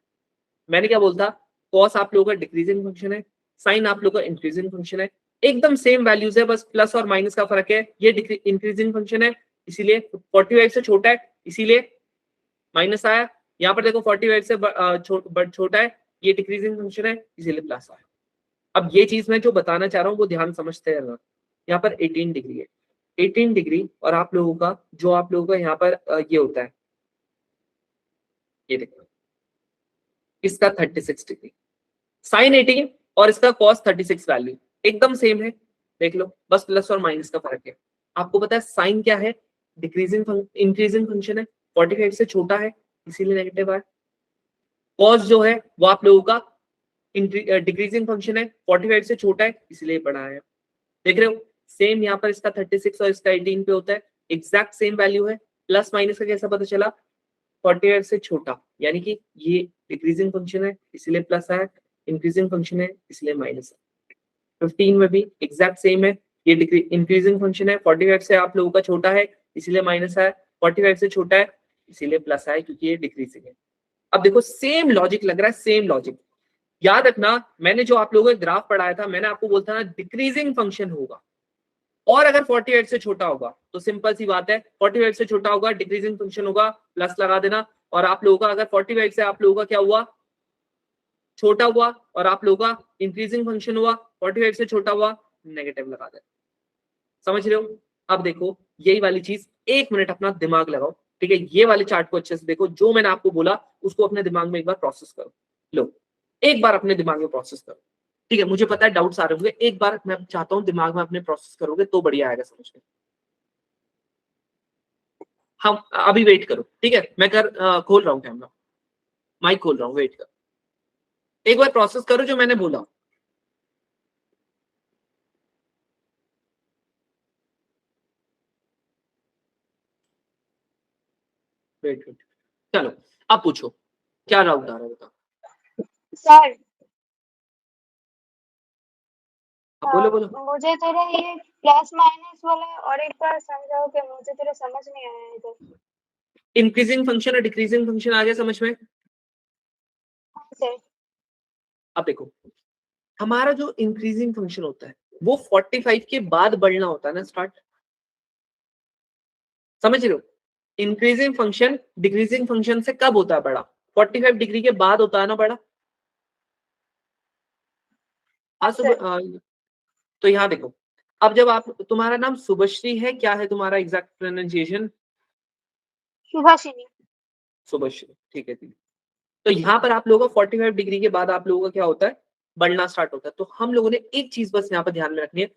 मैंने क्या बोलता, कॉस आप लोगों का डिक्रीजिंग फंक्शन है, साइन आप लोगों का इंक्रीजिंग फंक्शन है, एकदम सेम वैल्यूज है, बस प्लस और माइनस का फर्क है। ये इंक्रीजिंग फंक्शन है इसीलिए 45 से छोटा है इसीलिए माइनस आया, यहाँ पर देखो 45 से छोटा है, ये डिक्रीजिंग फंक्शन है इसीलिए प्लस आया। अब ये चीज मैं जो बताना चाह रहा हूँ वो ध्यान समझते रहना। यहाँ पर 18 डिग्री है, 18 डिग्री और आप लोगों का जो आप लोगों का यहाँ पर ये होता है, ये देखो इसका 36 डिग्री, साइन 18 और इसका कॉस 36 वैल्यू एकदम सेम है, देख लो बस प्लस और माइनस का फर्क है। आपको पता है साइन क्या है, डिक्रीजिंग इंक्रीजिंग फंक्शन है, 45 से छोटा है इसीलिए नेगेटिव है। कॉस जो है वो आप लोगों का डिक्रीजिंग फंक्शन है, 45 से छोटा है इसलिए बड़ा है। देख रहे हो सेम यहाँ पर इसका 36 और इसका 18 पे होता है, एग्जैक्ट सेम वैल्यू है। प्लस माइनस का कैसा पता चला, 45 से छोटा यानी कि ये डिक्रीजिंग फंक्शन है इसलिए प्लस है, इंक्रीजिंग फंक्शन है इसलिए माइनस है। 15 में भी एग्जैक्ट सेम है, ये इंक्रीजिंग फंक्शन है, 45 से आप लोगों का छोटा है इसलिए माइनस है, 45 से छोटा है इसीलिए प्लस है क्योंकि ये डिक्रीजिंग है। अब देखो सेम लॉजिक लग रहा है, सेम लॉजिक। याद रखना मैंने जो आप लोगों को ग्राफ पढ़ाया था, मैंने आपको बोलता ना डिक्रीजिंग फंक्शन होगा और अगर 48 से छोटा होगा तो सिंपल सी बात है 45 से छोटा होगा डिक्रीजिंग फंक्शन होगा, प्लस लगा देना। और आप लोगों का अगर 45 से आप लोगों का क्या हुआ छोटा हुआ और आप लोगों का इंक्रीजिंग फंक्शन हुआ 45 से छोटा हुआ, नेगेटिव लगा दे। समझ रहे हो? अब देखो यही वाली चीज, 1 मिनट अपना दिमाग लगाओ, ठीक है? ये वाले चार्ट को अच्छे से देखो, जो मैंने आपको बोला उसको अपने दिमाग में एक बार प्रोसेस करो। लो एक बार अपने दिमाग में प्रोसेस करो, ठीक है? मुझे पता है डाउट्स आ रहे होंगे, एक बार मैं चाहता हूँ दिमाग में अपने प्रोसेस करोगे तो बढ़िया आएगा समझ में। हम अभी वेट करो, ठीक है? मैं खोल रहा हूँ कैमरा, माइक खोल रहा हूँ, वेट करो, एक बार प्रोसेस करो जो मैंने बोला। वेट वेट, चलो अब पूछो क्या डाउट आ रहा है, बताओ। सर बोलो बोलो। मुझे थोड़ा ये प्लस माइनस वाला और एक बार समझाओ कि मुझे थोड़ा समझ नहीं आया इधर। इंक्रीजिंग फंक्शन और डिक्रीजिंग फंक्शन आ गया समझ में? सर अब देखो हमारा जो इंक्रीजिंग फंक्शन होता है वो 45 के बाद बढ़ना होता है ना स्टार्ट, समझ रहे हो? इंक्रीजिंग फंक्शन डिक्रीजिंग फंक्शन से कब होता है बड़ा? 45 डिग्री के बाद होता है ना बड़ा। तो यहाँ देखो, अब जब आप, तुम्हारा नाम शुभश्री है, क्या है तुम्हारा एग्जैक्ट प्रोनाउंसिएशन? शुभाशिनी। शुभश्री, ठीक है ठीक है। तो यहाँ पर आप लोगों का 45 डिग्री के बाद आप लोगों का क्या होता है? बढ़ना स्टार्ट होता है। तो हम लोगों ने एक चीज बस यहाँ पर ध्यान में रखनी है,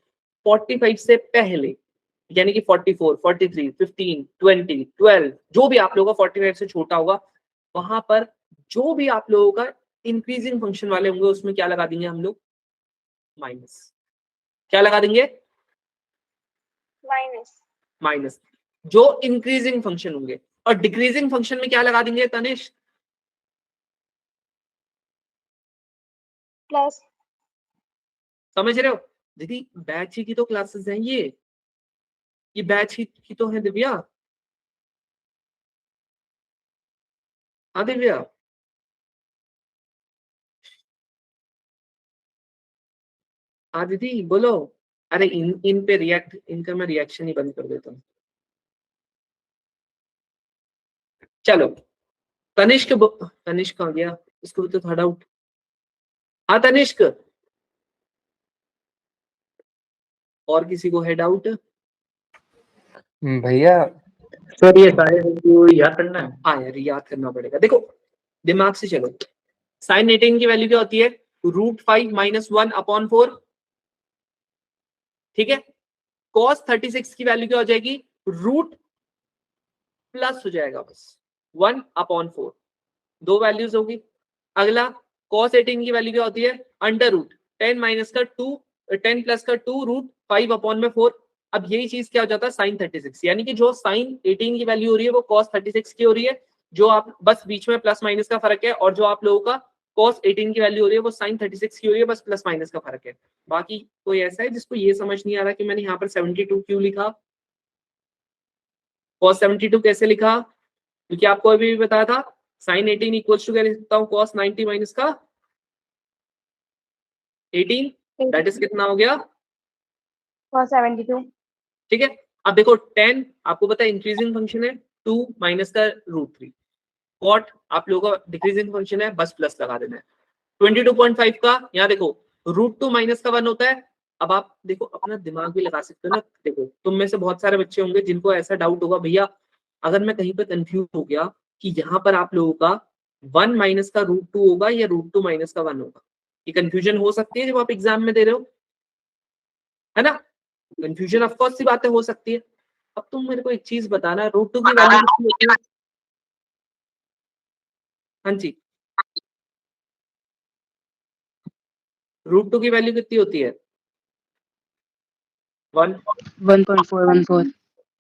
45 से पहले यानी कि 44, 43, 15, 20, 12 जो भी आप लोगों का 45 से छोटा होगा, वहां पर जो भी आप लोगों का इंक्रीजिंग फंक्शन वाले होंगे उसमें क्या लगा देंगे हम लोग? माइनस। क्या लगा देंगे? माइनस। माइनस। जो इंक्रीजिंग फंक्शन होंगे, और डिक्रीजिंग फंक्शन में क्या लगा देंगे तनिष? प्लस। समझ रहे हो? दीदी बैच ही की तो क्लासेस हैं ये बैच ही की तो है दिव्या। हाँ दिव्या, हाँ दीदी बोलो। अरे इन पे रिएक्ट, इनका मैं रिएक्शन ही बंद कर देता हूँ। चलो तनिष्क तनिष्क आ गया, इसको भी तो था डाउट। हाँ तनिष्क, और किसी को है डाउट? भैया सर ये सारे याद करना है। हाँ यार याद करना पड़ेगा। देखो दिमाग से चलो, साइन 18 की वैल्यू क्या होती है? √5 - 1 अपॉन 4, ठीक है? cos 36 की वैल्यू क्या हो जाएगी? रूट प्लस हो जाएगा बस 1 अपॉन 4, दो वैल्यूज होगी। अगला cos 18 की वैल्यू क्या होती है? √10 प्लस का 2 √5 अपॉन में 4। अब यही चीज क्या हो जाता है? साइन 36, यानी कि जो साइन 18 की वैल्यू हो रही है वो cos 36 की हो रही है, जो आप बस बीच में प्लस माइनस का फर्क है, और जो आप लोगों का cos 18 की वैल्यू हो रही है वो साइन 36 की हो रही है, बस प्लस माइनस का फर्क है। बाकी कोई ऐसा है जिसको ये समझ नहीं आ रहा कि मैंने यहाँ पर 72 क्यों लिखा, cos 72 कैसे लिखा? क्योंकि आपको अभी भी बताया था साइन 18 इक्वल्स टू क्या लिख सकता हूँ? cos 90 माइनस का 18, दैट इज कितना हो गया? 72। ठीक है। अब देखो 10 आपको पता है इंक्रीजिंग फंक्शन है, 2 माइनस का √3, कॉट आप लोगों का डिक्रीजिंग फंक्शन है, बस प्लस लगा देना है। 22.5 का यहाँ देखो √2 माइनस का 1 होता है। अब आप देखो अपना दिमाग भी लगा सकते हो ना। देखो तुम में से बहुत सारे बच्चे होंगे जिनको ऐसा डाउट होगा, भैया अगर मैं कहीं पर कंफ्यूज हो गया कि यहाँ पर आप लोगों का 1 माइनस का √2 होगा या √2 माइनस का 1 होगा, ये कंफ्यूजन हो सकती है जब आप एग्जाम में दे रहे हो, है ना? कंफ्यूजन ऑफ कोर्स सी बातें हो सकती है। अब तुम मेरे को एक चीज बताना, √2 की वैल्यू कितनी होती है? हाँ जी, √2 की वैल्यू कितनी होती है? 1। 1.414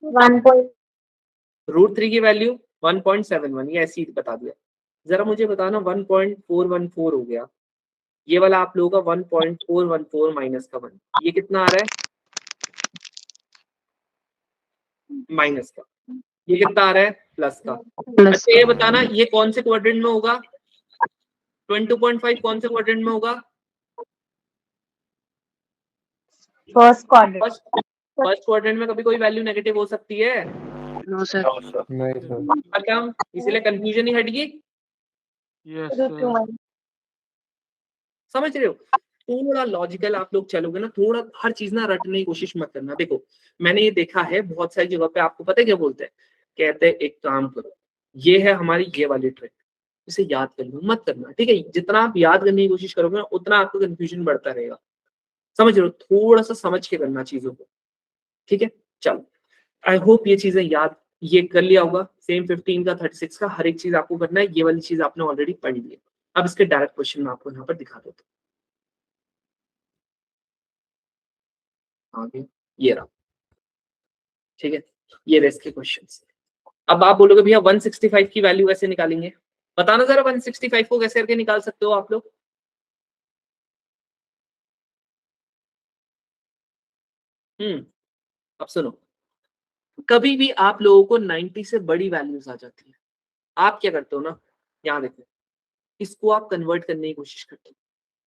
1. √3 की वैल्यू 1.71, ये ऐसे ही बता दिया। जरा मुझे बताना 1.414 हो गया, ये वाला आप लोगों का 1.414 माइनस का 1, ये कितना आ रहा है? माइनस का। ये कितना आ रहा है? प्लस का। अच्छा ये बताना ये कौन से क्वाड्रेंट में होगा? 22.5 कौन से क्वाड्रेंट में होगा? First quadrant. फर्स्ट क्वाड्रेंट में कभी कोई वैल्यू नेगेटिव हो सकती है? No sir. नहीं सर। अच्छा इसीलिए कंफ्यूजन ही हट गई। यस समझ रहे हो? थोड़ा लॉजिकल आप लोग चलोगे ना, थोड़ा हर चीज ना रटने की कोशिश मत करना। देखो मैंने ये देखा है बहुत सारी जगह पे, आपको पता है क्या बोलते हैं, कहते हैं एक काम करो, ये है हमारी ये वाली ट्रिक, इसे याद कर लो, मत करना, ठीक है? जितना आप याद करने की कोशिश करोगे ना उतना आपको कंफ्यूजन बढ़ता रहेगा। समझ रहे हो? थोड़ा सा समझ के करना चीजों को, ठीक है? चलो आई होप ये चीजें याद ये कर लिया होगा। सेम 15 का 36 का हर एक चीज आपको करना है, ये वाली चीज आपने ऑलरेडी पढ़ ली है। अब इसके डायरेक्ट क्वेश्चन मैं आपको यहाँ पर दिखा देता हूँ। आगे ये रहा, ठीक है? ये रहे इसके क्वेश्चन। अब आप बोलोगे भैया 165 की वैल्यू कैसे निकालेंगे? बताना जरा 165 को कैसे करके निकाल सकते हो आप लोग? अब सुनो, कभी भी आप लोगों को 90 से बड़ी वैल्यूज आ जाती है, आप क्या करते हो ना, यहाँ देखो, इसको आप कन्वर्ट करने की कोशिश करते हो।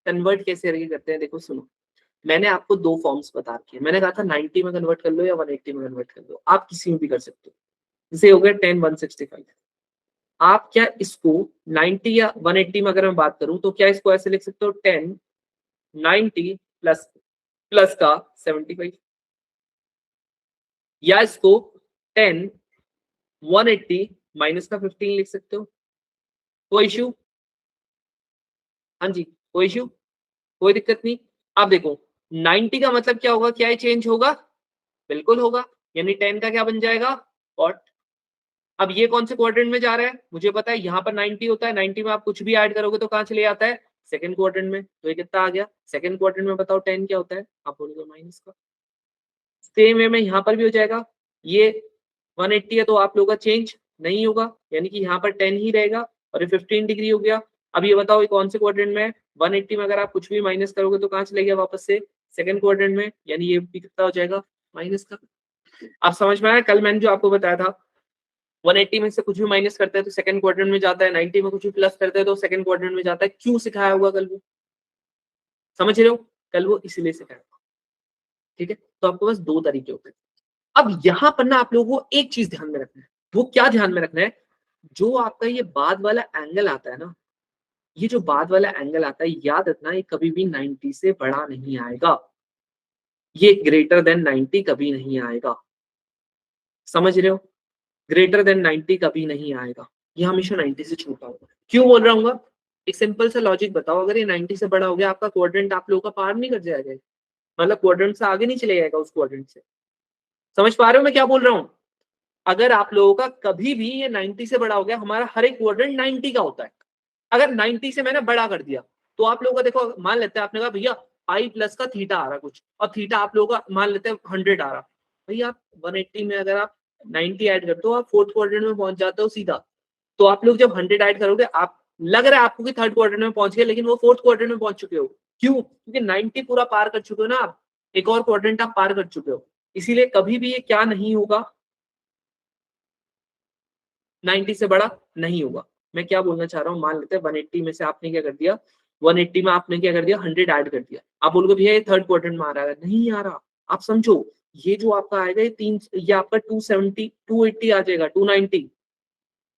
कन्वर्ट कैसे करके करते हैं, देखो सुनो, मैंने आपको दो फॉर्म्स बता रखी है। मैंने कहा था 90 में कन्वर्ट कर लो या 180 में कन्वर्ट कर लो, आप किसी में भी कर सकते हो। जैसे हो गया 10 165, आप क्या इसको 90 या 180 में अगर मैं बात करूं तो क्या इसको ऐसे लिख सकते हो, 10 90 प्लस प्लस का 75, या इसको 10 180 माइनस का 15 लिख सकते हो। कोई इशू? हाँ जी, कोई इशू, कोई दिक्कत नहीं। अब देखो 90 का मतलब क्या होगा, क्या ये चेंज होगा? बिल्कुल होगा, यानी 10 का क्या बन जाएगा, कॉट। अब ये कौन से क्वाड्रेंट में जा रहा है, मुझे पता है यहाँ पर 90 होता है, 90 में आप कुछ भी ऐड करोगे तो कहाँ चले जाता है, सेकंड क्वाड्रेंट में। तो ये कितना आ गया सेकंड क्वाड्रेंट में, बताओ 10 क्या होता है, आप बोलोगे माइनस का। सेम वे में यहाँ पर भी हो जाएगा, ये 180 है तो आप लोगों का चेंज नहीं होगा, यानी कि यहाँ पर 10 ही रहेगा, और ये 15 डिग्री हो गया। अब ये बताओ ये कौन से क्वाड्रेंट में है, 180 में अगर आप कुछ भी माइनस करोगे तो कहाँ चले गया वापस से, सेकंड क्वाड्रेंट में, यानी ये भी कितना हो जाएगा, माइनस का। आप समझ में आया? कल मैंने जो आपको बताया था 180 में से कुछ भी माइनस करते हैं तो सेकंड क्वाड्रेंट में जाता है, 90 में कुछ भी प्लस करते हैं तो सेकंड क्वाड्रेंट में जाता है। क्यों सिखाया होगा कल वो, समझ रहे हो? कल वो इसलिए सिखाया, ठीक है? तो आपके पास दो तरीके होते हैं। अब यहाँ पर ना आप लोगों को एक चीज ध्यान में रखना है, वो क्या ध्यान में रखना है, जो आपका ये बाद वाला एंगल आता है ना, ये जो बाद वाला एंगल आता है, याद रखना ये कभी भी 90 से बड़ा नहीं आएगा, ये ग्रेटर देन 90 कभी नहीं आएगा। समझ रहे हो? ग्रेटर देन 90 कभी नहीं आएगा, ये हमेशा 90 से छोटा होगा। क्यों बोल रहा हूँ? एक सिंपल सा लॉजिक बताओ, अगर ये 90 से बड़ा हो गया, आपका क्वाड्रेंट आप लोगों का पार नहीं कर जाएगा, मतलब क्वाड्रेंट से आगे नहीं चले जाएगा उस क्वाड्रेंट से। समझ पा रहे हो मैं क्या बोल रहा हूँ? अगर आप लोगों का कभी भी ये 90 से बड़ा हो गया, हमारा हर एक क्वाड्रेंट 90 का होता है, अगर 90 से मैंने बड़ा कर दिया तो आप लोगों का देखो, मान लेते हैं आपने कहा भैया पाई प्लस का थीटा आ रहा कुछ, और थीटा आप लोगों का मान लेते हैं 100 आ रहा, भैया आप 180 में अगर आप 90 ऐड करते हो, आप फोर्थ क्वाड्रेंट में पहुंच जाते हो सीधा। तो आप लोग जब 100 ऐड करोगे, आप लग रहा है आपको कि थर्ड क्वाड्रेंट में पहुंच गए, लेकिन वो फोर्थ क्वाड्रेंट में पहुंच चुके हो। क्यों? क्योंकि 90 पूरा पार कर चुके हो ना आप, एक और क्वाड्रेंट आप पार कर चुके हो, इसीलिए कभी भी ये क्या नहीं होगा, 90 से बड़ा नहीं होगा। मैं क्या बोलना चाह रहा हूँ, मान लेते हैं 180 में से आपने क्या कर दिया, 180 में आपने क्या कर दिया, 100 ऐड कर दिया। आप बोलोगे भैया ये थर्ड क्वाड्रेंट में आ रहा है, नहीं आ रहा। आप समझो, ये जो आपका आएगा ये आपका 270 280 आ जाएगा, 290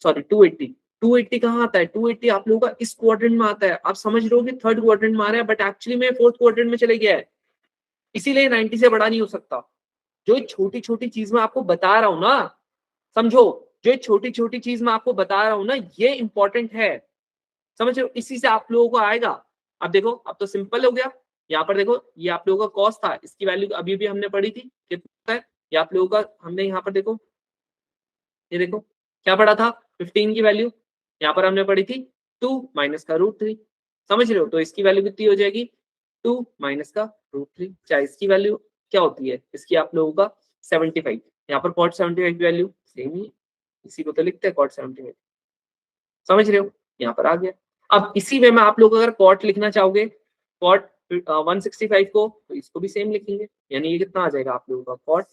सॉरी 280 कहाँ आता है, 280 आप लोगों का इस क्वाड्रेंट में आता है। आप समझ रहे हो कि थर्ड क्वाड्रेंट में आ रहा है, बट एक्चुअली में फोर्थ क्वाड्रेंट में चले गया है, इसीलिए 90 से बड़ा नहीं हो सकता। जो छोटी छोटी चीज मैं आपको बता रहा हूँ ना, समझो, जो छोटी छोटी चीज मैं आपको बता रहा हूँ ना, ये इंपॉर्टेंट है, समझ रहे हो? इसी से आप लोगों को आएगा। अब देखो, अब तो सिंपल हो गया। यहाँ पर देखो, ये आप लोगों का कॉस था, इसकी वैल्यू अभी भी हमने पढ़ी थी कितना है, ये आप लोगों का हमने यहाँ पर देखो, ये देखो क्या पढ़ा था, 15 की वैल्यू यहाँ पर हमने पढ़ी थी 2 माइनस का √3। समझ रहे हो? तो इसकी वैल्यू कितनी हो जाएगी, 2 माइनस का √3। चाहे इसकी वैल्यू क्या होती है, इसकी आप लोगों का 75, यहाँ पर cot 75 की वैल्यू सेम ही, इसी को तो लिखते हैं cot 75। समझ रहे हो? यहाँ पर आ गया। अब इसी वे में आप लोग अगर cot लिखना चाहोगे, cot 165 को, तो इसको भी सेम लिखेंगे, यानी ये कितना आ जाएगा आप लोगों का, cot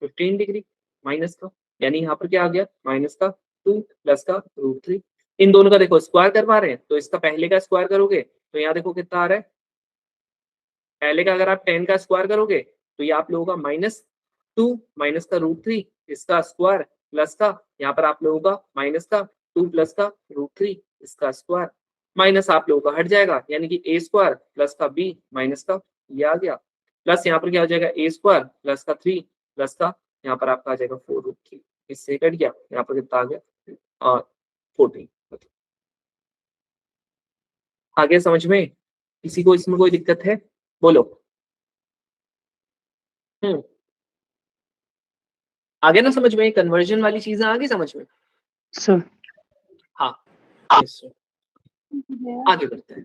15 डिग्री माइनस का, यानी यहाँ पर क्या आ गया, माइनस का 2 प्लस का √3। इन दोनों का देखो स्क्वायर करवा रहे हैं, तो इसका पहले का स्क्वायर करोगे तो यहाँ देखो कितना आ रहा है, पहले का अगर आप 10 का स्क्वायर करोगे तो ये आप लोगों का -2 माइनस का √3, इसका स्क्वायर प्लस का यहाँ पर आप लोगों का माइनस का 2 प्लस का √3 इसका स्क्वायर, माइनस आप लोगों का हट जाएगा, यानी कि ए स्क्वायर प्लस का बी माइनस का ये आ गया, प्लस यहाँ पर क्या हो जाएगा ए स्क्वायर प्लस का 3 प्लस का यहाँ पर आपका आ जाएगा 4√3, इससे कट गया, यहाँ पर कितना आ गया और 14। आगे समझ में किसी को इसमें कोई दिक्कत है? बोलो। आगे ना समझ में, कन्वर्जन वाली चीजें आगे समझ में। सर हाँ yes, sir. आगे बढ़ते हैं।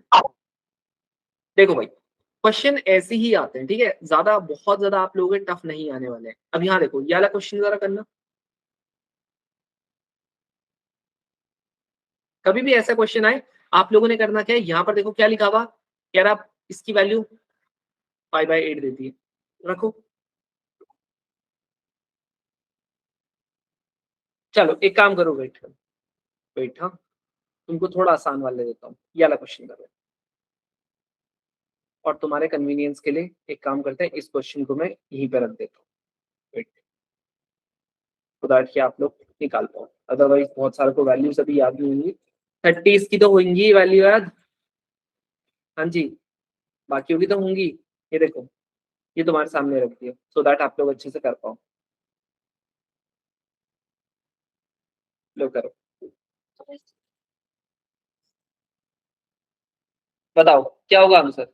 देखो भाई क्वेश्चन ऐसे ही आते हैं, ठीक है, ज्यादा बहुत ज्यादा आप लोगों के टफ नहीं आने वाले हैं। अब यहाँ देखो ये वाला क्वेश्चन जरा करना। कभी भी ऐसा क्वेश्चन आए आप लोगों ने करना क्या है, यहाँ पर देखो क्या लिखा हुआ, कह रहा इसकी वैल्यू 5/8 देती है, रखो। चलो एक काम करो, वेट हाँ, तुमको थोड़ा आसान वाले देता हूँ, ये वाला क्वेश्चन करो। और तुम्हारे कन्वीनियंस के लिए एक काम करते हैं, इस क्वेश्चन को मैं यहीं पर रख देता हूँ, वेट, तो दैट कि आप लोग निकाल पाओ। अदरवाइज बहुत सारे को वैल्यूज अभी याद नहीं होंगी, 30 की तो होंगी वैल्यू याद, हाँ जी, बाकियों की तो होंगी। ये देखो ये तुम्हारे सामने रख दिया, सो दैट आप लोग अच्छे से कर पाओ। लो करो, बताओ क्या होगा आंसर।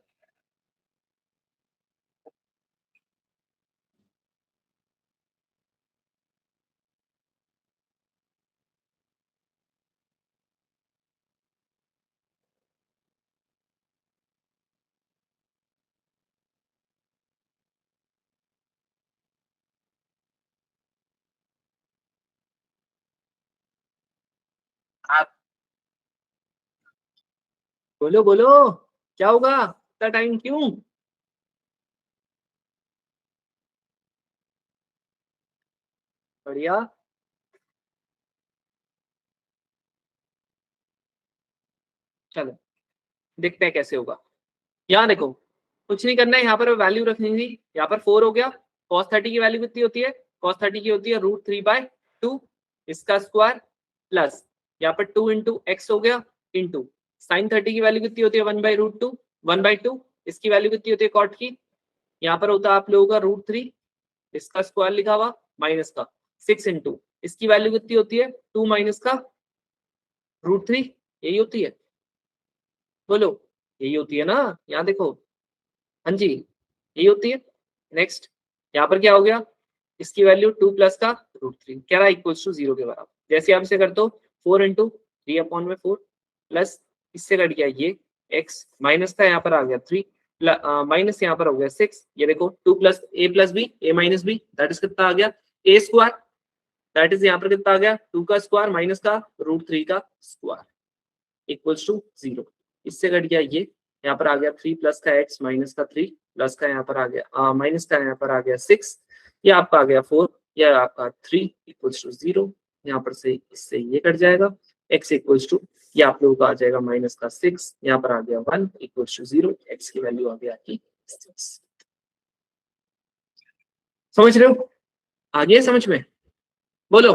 आप बोलो बोलो, क्या होगा, इतना टाइम क्यों? बढ़िया, चलो देखते हैं कैसे होगा। यहाँ देखो कुछ नहीं करना है, यहाँ पर वैल्यू रखनी थी, यहाँ पर 4 हो गया। cos 30 की वैल्यू कितनी होती है, cos 30 की होती है √3/2 इसका स्क्वायर, प्लस यहाँ पर 2 इंटू एक्स हो गया, इंटू sin 30 की वैल्यू कितनी होती है 1/√2, 1/2 इसकी वैल्यू कितनी होती है cot की, यहाँ पर होता है आप लोगों का √3 इसका स्क्वायर लिखा हुआ, माइनस का 6 इंटू इसकी वैल्यू कितनी होती है 2 माइनस का √3, यही होती है, बोलो यही होती है ना, यहाँ देखो, हाँ जी यही होती है। नेक्स्ट यहाँ पर क्या हो गया, इसकी वैल्यू 2 प्लस का √3 कह रहा है इक्वल्स टू 0 के बराबर। जैसे आप इसे करते हो 4 इंटू 3/4 प्लस इससे कट गया ये x, माइनस का यहाँ पर आ गया 3 माइनस यहाँ पर हो गया 6, ये देखो 2 plus a plus B a minus B that is कितना आ गया a स्क्वायर, दैट इज यहाँ पर कितना आ गया 2 का स्क्वायर माइनस का √3 का स्क्वायर इक्वल्स टू 0। इससे कट गया ये, यहाँ पर आ गया 3 प्लस का x माइनस का 3 प्लस का यहाँ पर आ गया माइनस का यहाँ पर आ गया 6, ये आपका आ गया 4, यह आपका 3 इक्वल्स टू 0। यहाँ पर से इससे ये कट जाएगा, x इक्वल्स टू ये आप लोगों का आ जाएगा माइनस का 6, यहाँ पर आ गया 1 इक्वल्स टू 0, x की वैल्यू आ गया आपकी 6। समझ रहे हो, आ गया समझ में, बोलो।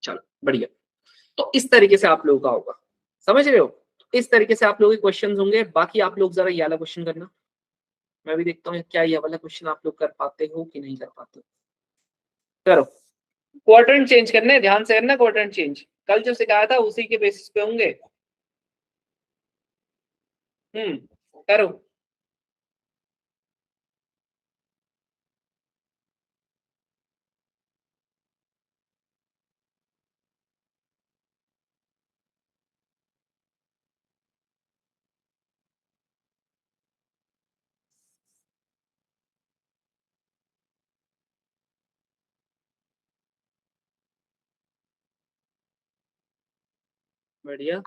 चलो बढ़िया, तो इस तरीके से आप लोगों का होगा, समझ रहे हो, इस तरीके से आप लोगों के क्वेश्चंस होंगे। बाकी आप लोग जरा ये वाला क्वेश्चन करना, मैं भी देखता हूँ क्या ये वाला क्वेश्चन आप लोग कर पाते हो कि नहीं कर पाते। करो, क्वाड्रेंट चेंज करने, ध्यान से करना क्वाड्रेंट चेंज, कल जो सिखाया था उसी के बेसिस पे होंगे। करो, बढ़िया।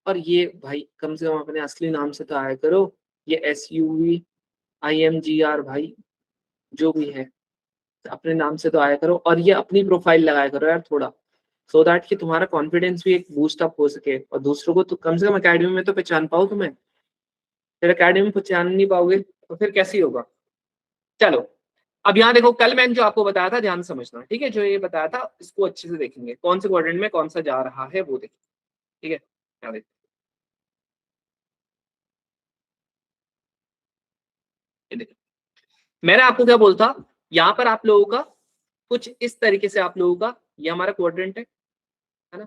और ये भाई कम से कम अपने असली नाम से तो आया करो, ये SUVIMGR भाई जो भी है अपने नाम से तो आया करो, और ये अपनी प्रोफाइल लगाया करो यार थोड़ा, सो दैट कि तुम्हारा कॉन्फिडेंस भी एक बूस्ट अप हो सके और दूसरों को तो कम से कम एकेडमी में तो पहचान पाओ। तुम्हें फिर एकेडमी में पहचान नहीं पाओगे तो फिर कैसे होगा। चलो अब यहाँ देखो, कल मैंने जो आपको बताया था ध्यान समझना, ठीक है, जो ये बताया था इसको अच्छे से देखेंगे, कौन से क्वाड्रेंट में कौन सा जा रहा है वो देखेंगे, ठीक है। यहाँ देखो, ये देखो, मैंने आपको क्या बोलता, यहाँ पर आप लोगों का कुछ इस तरीके से आप लोगों का ये हमारा क्वाड्रेंट है ना।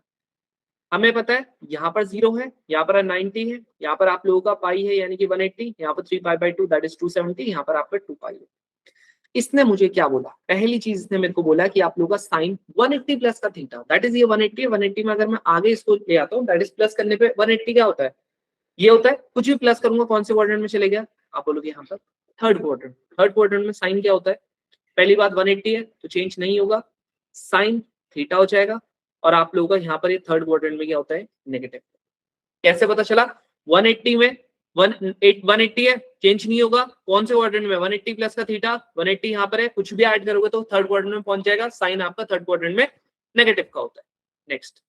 हमें पता है यहाँ पर 0 है, यहाँ पर 90 है, यहाँ पर आप लोगों का पाई है यानी कि 180, यहाँ पर 3π/2 दैट इज 270, यहाँ पर आपका 2π है। इसने मुझे क्या बोला, पहली चीज इसने मेरे को बोला कि आप लोगों का साइन 180 प्लस का थीटा, दैट इज ये 180 है। 180 में अगर मैं आगे इसको ले आता हूँ, दैट इज प्लस करने पे 180 क्या होता है, ये होता है। कुछ भी प्लस करूंगा कौन से क्वाड्रेंट में चले गया, आप बोलोगे यहाँ पर थर्ड क्वाड्रेंट। थर्ड क्वाड्रेंट में साइन क्या होता है, पहली बात 180 है तो चेंज नहीं होगा, साइन थीटा हो जाएगा। और आप लोगों का यहाँ पर ये थर्ड क्वाड्रेंट में क्या होता है, नेगेटिव। कैसे पता चला, 180 में 180 है, चेंज नहीं होगा, कौन से क्वाड्रेंट में, 180 प्लस का थीटा, 180 यहाँ पर है, कुछ भी ऐड करोगे तो थर्ड क्वाड्रेंट में पहुंच जाएगा, साइन आपका थर्ड क्वाड्रेंट में नेगेटिव का होता है। नेक्स्ट,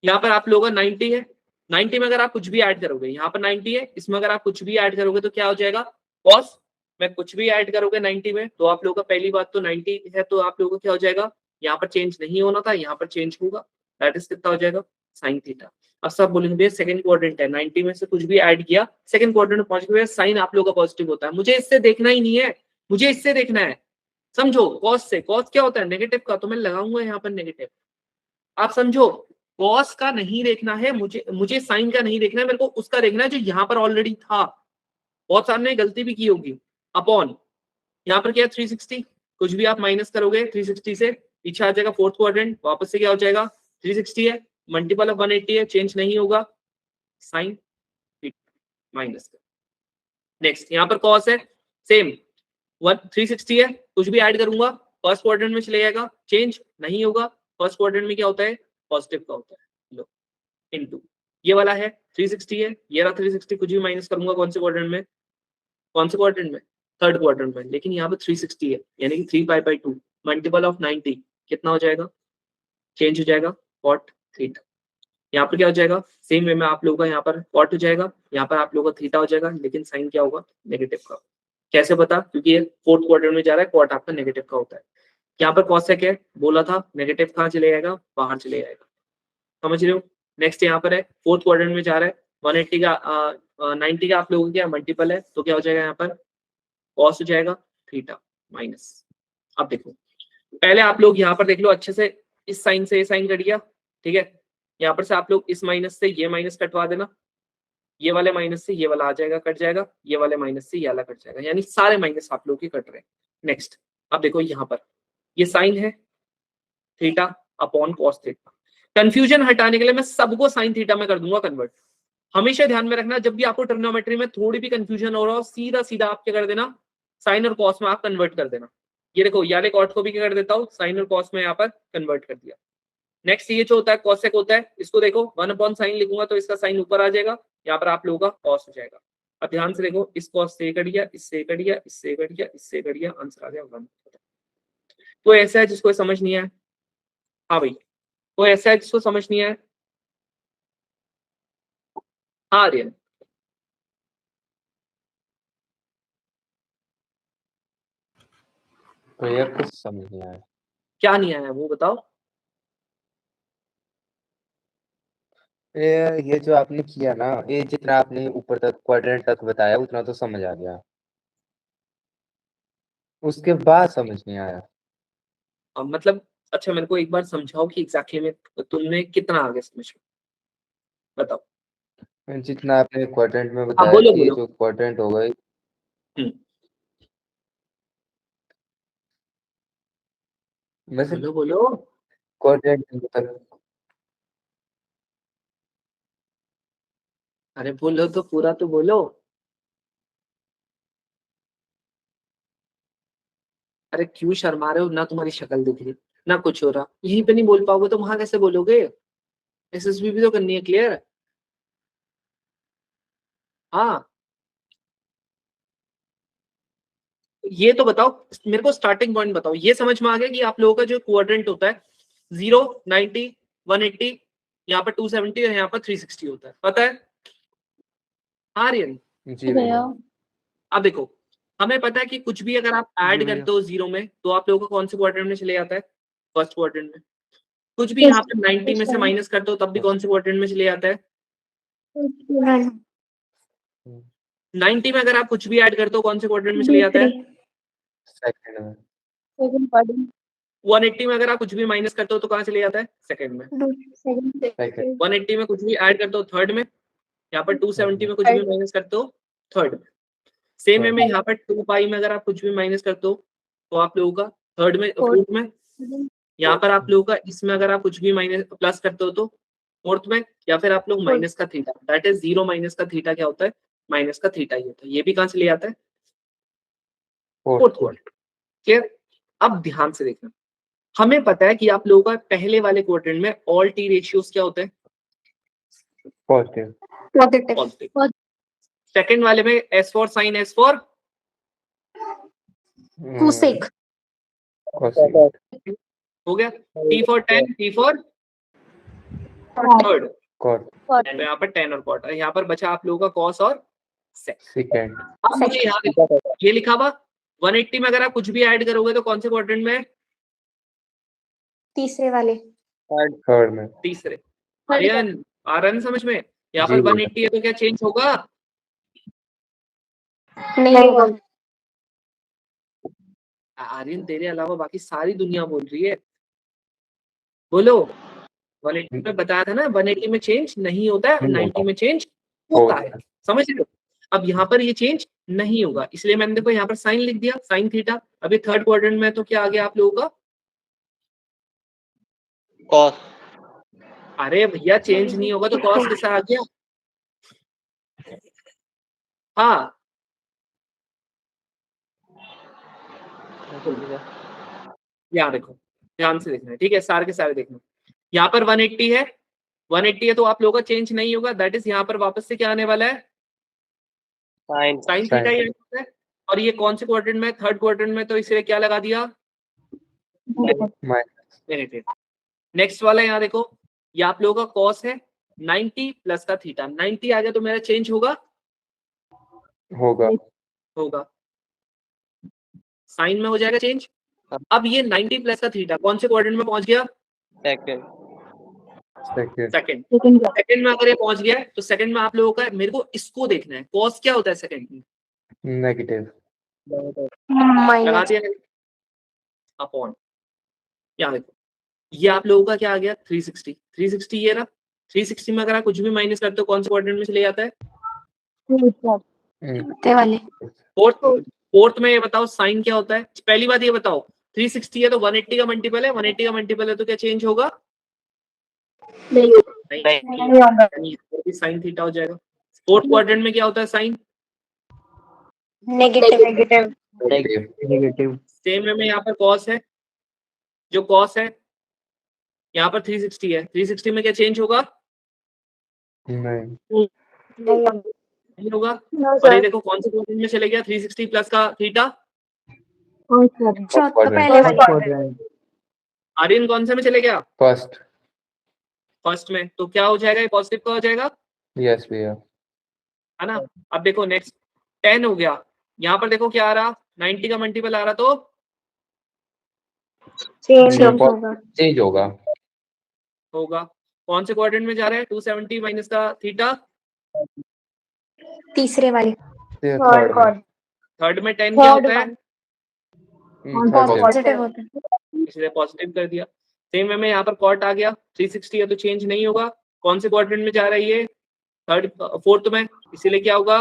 यहाँ पर आप लोगों का 90 है, 90 में अगर आप कुछ भी ऐड करोगे, यहाँ पर 90 है, इसमें अगर आप कुछ भी ऐड करोगे तो क्या हो जाएगा, कॉस में कुछ भी ऐड करोगे 90 में, तो आप लोगों का पहली बात तो 90 है, तो आप लोगों का क्या हो जाएगा, यहाँ पर चेंज नहीं होना था, यहाँ पर चेंज होगा, दैट इज कितना हो जाएगा, साइन थीटा। अब सब बोलेंगे सेकंड क्वाड्रेंट है, 90 में से कुछ भी ऐड किया, सेकंड क्वाड्रेंट में पहुंच गए, साइन आप लोगों का पॉजिटिव होता है। मुझे इससे देखना ही नहीं है, मुझे इससे देखना है, समझो, कॉस से। कॉस क्या होता है, नेगेटिव का, तो मैं लगाऊंगा यहाँ पर नेगेटिव। आप समझो, कॉस का नहीं देखना है मुझे साइन का नहीं देखना है, मेरे को उसका देखना है जो यहाँ पर ऑलरेडी था। बहुत सारे ने गलती भी की होगी, अपॉन यहाँ पर क्या 360, कुछ भी आप माइनस करोगे 360 से, पीछे आ जाएगा फोर्थ क्वाड्रेंट, वापस से क्या हो जाएगा, 360 है, मल्टीपल ऑफ 180 है, चेंज नहीं होगा, साइन माइनस का। नेक्स्ट, यहाँ पर कॉस है, सेम 360 है, कुछ भी ऐड करूंगा फर्स्ट क्वाड्रेंट में चले जाएगा, चेंज नहीं होगा, फर्स्ट क्वाड्रेंट में क्या होता है, पॉजिटिव का होता है। लो, इनटू ये वाला है 360 है, ये रहा 360, कुछ भी माइनस करूंगा कौन से क्वाड्रेंट में, कौन से क्वाड्रेंट में, थर्ड क्वाड्रेंट में, लेकिन यहाँ पर 360 है यानी कि 3π/2 मल्टीपल ऑफ 90 कितना हो जाएगा, चेंज हो जाएगा कॉट थीटा। यहाँ पर क्या हो जाएगा, सेम वे में आप लोगों का यहाँ पर कॉट हो जाएगा, यहाँ पर आप लोगों का थीटा हो जाएगा, लेकिन साइन क्या होगा, नेगेटिव का। कैसे पता, क्योंकि ये फोर्थ क्वाड्रेंट में जा रहा है, कॉट आपका नेगेटिव का होता है। यहाँ पर कॉसेक है, बोला था नेगेटिव कहाँ चले जाएगा, बाहर चले जाएगा, समझ रहे हो। नेक्स्ट यहाँ पर है फोर्थ क्वाड्रेंट में जा रहा है, 180 का 90 का आप लोगों का क्या मल्टीपल है, तो क्या हो जाएगा, यहाँ पर कॉस हो जाएगा थीटा माइनस। अब देखो, पहले आप लोग यहाँ पर देख लो अच्छे से, इस साइन से ये साइन कट गया, ठीक है। यहाँ पर से आप लोग इस माइनस से ये माइनस कटवा देना, ये वाले माइनस से ये वाला आ जाएगा, कट जाएगा, ये वाले माइनस से ये वाला कट जाएगा, यानी सारे माइनस आप लोग के कट रहे हैं। नेक्स्ट, अब देखो यहाँ पर ये साइन है theta upon cos theta. Confusion हटाने के लिए मैं सबको साइन थीटा में कर दूंगा कन्वर्ट। हमेशा ध्यान में रखना, जब भी आपको ट्रिग्नोमेट्री में थोड़ी भी कंफ्यूजन हो रहा हो, सीधा सीधा आप क्या कर देना, साइन और कॉस में आप कन्वर्ट कर देना। ये देखो, याले कॉट को भी क्या कर देता हूँ, साइन और कॉस में यहाँ पर कन्वर्ट कर दिया। नेक्स्ट, ये जो होता है कॉसेक होता है, इसको देखो 1/sin लिखूंगा तो इसका साइन ऊपर आ जाएगा, यहाँ पर आप लोगों का कॉस हो जाएगा। अब ध्यान से देखो, इस कॉस से कट गया, इससे कट गया, इससे कट गया, इससे कट गया, आंसर आ गया 1। तो ऐसा है जिसको समझ नहीं आया, हाँ भाई, तो ऐसा है जिसको समझ नहीं आया, हाँ आर्यन, तो यार कुछ समझ नहीं आया। क्या नहीं आया वो बताओ। ये जो आपने किया ना, ये जितना आपने ऊपर तक क्वाड्रेंट तक बताया उतना तो समझ आ गया, उसके बाद समझ नहीं आया। मतलब अच्छा, मेरे को एक बार समझाओ कि एग्जैक्टली में तुमने कितना आगे समझ, बताओ। जितना आपने क्वाड्रेंट में हाँ बताया बोलो कि ये बोलो। जो क्वाड्रेंट हो गई, वैसे बोलो बोलो, क्वाड्रेंट तक अरे बोलो तो पूरा तो बोलो। अरे क्यों शर्मा रहे हो, ना तुम्हारी शक्ल दिख रही ना कुछ हो रहा, यहीं पे नहीं बोल पाओगे तो वहां कैसे बोलोगे, एसएसबी भी तो करनी है क्लियर। हाँ, ये तो बताओ मेरे को, स्टार्टिंग पॉइंट बताओ, ये समझ में आ गया कि आप लोगों का जो क्वाड्रेंट होता है 0, 90, 180, यहाँ पर 270 और यहाँ पर 360 होता है, पता है आर्यन। जी भैया। अब देखो, हमें पता है कि कुछ भी अगर आप ऐड करते हो 0 में तो आप लोगों को कौन से क्वाड्रेंट में चले जाता है, फर्स्ट क्वाड्रेंट में। कुछ भी यहाँ पर 90 में से माइनस करते हो तब भी कौन से क्वाड्रेंट में चले जाता है, 90 में अगर आप कुछ भी ऐड करते हो कौन से क्वाड्रेंट में चले जाता है? सेकंड में। 180 में अगर आप कुछ भी माइनस करते हो तो कहाँ चले जाता है? सेकंड में। सेकंड 180 में कुछ भी ऐड करते हो थर्ड में। यहाँ पर 270 में कुछ भी माइनस करते हो थर्ड में। सेम वे में यहाँ पर 2 पाई में अगर आप कुछ भी माइनस करते हो तो आप लोगों का थर्ड में फोर्थ में। यहाँ पर आप लोगों का इसमें अगर आप कुछ भी माइनस प्लस करते हो तो फोर्थ में, या फिर आप लोग माइनस का थीटा, दैट इज 0 माइनस का थीटा क्या होता है? माइनस का थीटा ही होता है। ये भी कहाँ से ले आता है? Fourth quadrant. क्लियर? अब ध्यान से देखना, हमें पता है कि आप लोगों का पहले वाले क्वाड्रेंट में ऑल टी रेशियोज क्या होते हैं? पॉजिटिव। पॉजिटिव। सेकंड वाले में S for sine, S for cosec. हो गया। T for tan, T for third, cot तो यहाँ पर 10 और कॉट। यहाँ पर बचा आप लोगों का कॉस और सेक। सेकंड। अब मुझे यहाँ देखो, ये लिखा हुआ 180 में अगर आप कुछ भी ऐड करोगे तो कौन से क्वाड्रेंट में? तीसरे वाले। थर्ड में। तीसरे। आर्यन आ रहा है समझ में? यहाँ पर 180 है तो क्या चेंज होगा? नहीं होगा। आर्यन तेरे अलावा बाकी सारी दुनिया बोल रही है, बोलो। 180 में बताया था ना 180 में चेंज नहीं होता है, 90 में चेंज होता है। समझ रहे हो? अब यहाँ पर ये चेंज नहीं होगा, इसलिए मैंने देखो यहाँ पर साइन लिख दिया, साइन थीटा। अभी थर्ड क्वाड्रेंट में तो क्या आ गया आप लोगों का? कॉस। अरे भैया चेंज नहीं होगा तो कॉस कैसा आ गया? हाँ यहाँ देखो, ध्यान से देखना है, ठीक है? सारे के सारे देखना। यहाँ पर 180 है, 180 है तो आप लोगों का चेंज नहीं होगा, दैट इज यहाँ पर वापस से क्या आने वाला है? साइन। साइन थीटा ही है। और ये कौन से क्वाड्रेंट में? थर्ड क्वाड्रेंट में, तो इसलिए क्या लगा दिया? नेगेटिव। नेक्स्ट वाला यहाँ देखो, ये आप लोगों का कॉस है, 90 प्लस का थीटा। 90 आ गया तो मेरा चेंज होगा? होगा। साइन में हो जाएगा चेंज। अब ये 90 प्लस का थीटा कौन से क्वाड्रेंट में पहुंच गया? सेकंड। सेकंड में अगर ये पहुंच गया है तो सेकंड में आप लोगों का, मेरे को इसको देखना है, कॉस क्या होता है सेकंड में? नेगेटिव। लगा दिया अपॉन। यहाँ देखो, ये आप लोगों का क्या आ गया? 360। 360 ये रहा। 360 में अगर आप कुछ भी माइनस करते हो कौन से क्वाड्रेंट में चले जाता है? फोर्थ में। ये बताओ साइन क्या होता है? पहली बात ये बताओ, 360 है तो 180 का मल्टीपल है, 180 का मल्टीपल है तो क्या चेंज होगा? नहीं, साइन थीटा हो जाएगा। फोर्थ क्वाड्रेंट में क्या होता है साइन? नेगेटिव। सेम में यहाँ पर कॉस है, जो कॉस है यहाँ पर 360 है, 360 में क्या चेंज होगा? नहीं होगा। और ये देखो कौन से क्वाड्रेंट में चले गया? 360 प्लस का थीटा। आर्यन कौन से में चले गया? फर्स्ट में। तो क्या हो जाएगा? ये पॉजिटिव का हो जाएगा। यस भैया, है ना? अब देखो नेक्स्ट 10 हो गया, यहाँ पर देखो क्या आ रहा? 90 का मल्टीपल आ रहा तो चेंज होगा। होगा। कौन से क्वाड्रेंट में जा रहा है? 270 माइनस का थीटा। तीसरे वाले। थर्ड में 10 क्या होता है? पॉजिटिव होता है। इसलिए पॉजिटिव कर दिया। सेम वे में यहाँ पर कॉट आ गया, 360 है तो चेंज नहीं होगा। कौन से क्वाड्रेंट में जा रहा है ये? थर्ड, फोर्थ में, इसीलिए क्या होगा?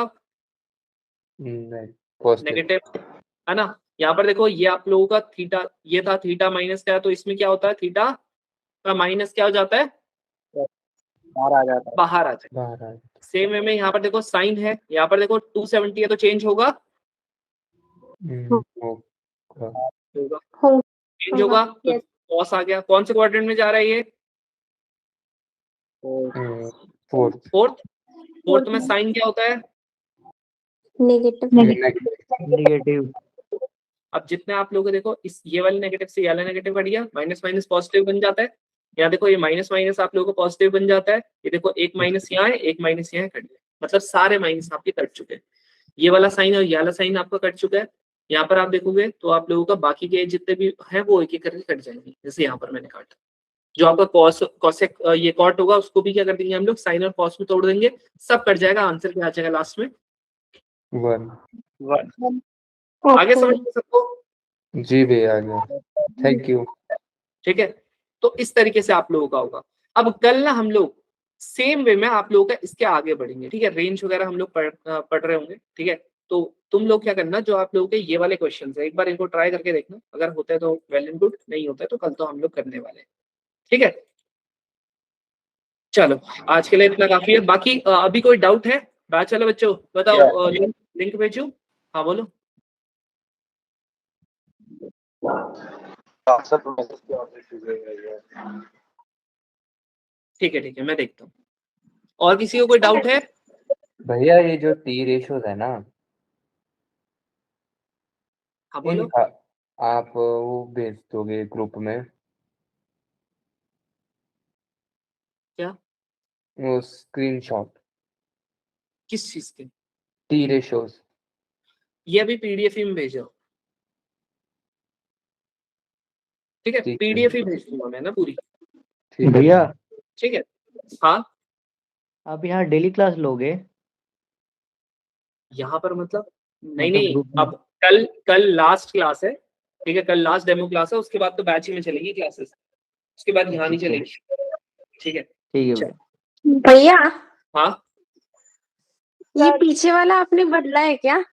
नेगेटिव। है ना? यहाँ पर देखो ये आप लोगों का थीटा, ये था थीटा माइनस का, तो इसमें क्या होता है? थीटा का माइनस क्या हो जाता है? बाहर आ जाता है। सेम वे में यहाँ पर देखो साइन है, यहाँ पर देखो 270 है तो चेंज होगा। चेंज होगा तो कॉस आ गया। कौन से क्वाड्रेंट में जा रहा है ये? फोर्थ में साइन क्या होता है? नेगेटिव। अब जितने आप लोग देखो, इस ये वाले नेगेटिव से ये वाला नेगेटिव कट गया, माइनस माइनस पॉजिटिव बन जाता है। यहाँ देखो ये माइनस माइनस आप लोगों को पॉजिटिव बन जाता है। ये देखो एक माइनस यहाँ है, एक माइनस यहाँ कट गया, मतलब सारे माइनस आपके कट चुके हैं। ये वाला साइन और ये वाला साइन आपका कट चुका है। यहाँ पर आप देखोगे तो आप लोगों का बाकी के जितने भी है वो एक एक करके कट जाएंगे, जैसे यहाँ पर मैंने काटा। जो आपका कॉस कॉसेक ये कॉट होगा उसको भी क्या कर देंगे हम लोग, साइन और कॉस में तोड़ देंगे, सब कट जाएगा, आंसर क्या आ जाएगा लास्ट में 1। 1। आगे समझ में सबको? जी भैया आ गया, थैंक यू। ठीक है, तो इस तरीके से आप लोगों का होगा। अब कल ना हम लोग सेम वे में आप लोगों का इसके आगे बढ़ेंगे, ठीक है, रेंज वगैरह हम लोग पढ़ रहे होंगे, ठीक है। तो तुम लोग क्या करना, जो आप लोगों के ये वाले क्वेश्चन है एक बार इनको ट्राई करके देखना, अगर होता है तो वेल एंड गुड, नहीं होता है तो कल तो हम लोग करने वाले हैं, ठीक है। चलो आज के लिए इतना काफी है, बाकी अभी कोई डाउट है बैच वाले बच्चों, बताओ। लिंक भेजू, हाँ बोलो। ठीक है मैं देखता हूँ, और किसी को कोई डाउट है? भैया ये जो टी रेशोज है ना, हाँ बोलो। इनका आप वो भेज दोगे ग्रुप में? क्या? वो स्क्रीनशॉट किस चीज के? T ratios. ये अभी पीडीएफ ही में भेजो, ठीक है, ठीक है। पीडीएफ ही भेज दूंगा मैं ना पूरी, ठीक है भैया ठीक है। हाँ आप यहाँ डेली क्लास लोगे? यहाँ पर मतलब नहीं मतलब नहीं, ग्रुप में? अब कल लास्ट क्लास है, ठीक है, कल लास्ट डेमो क्लास है, उसके बाद तो बैच ही में चलेगी क्लासेस, उसके बाद यहाँ नहीं ठीक है। चलेगी, ठीक है। ठीक है चल। भैया। भैया हाँ ये पीछे वाला आपने बदला है क्या?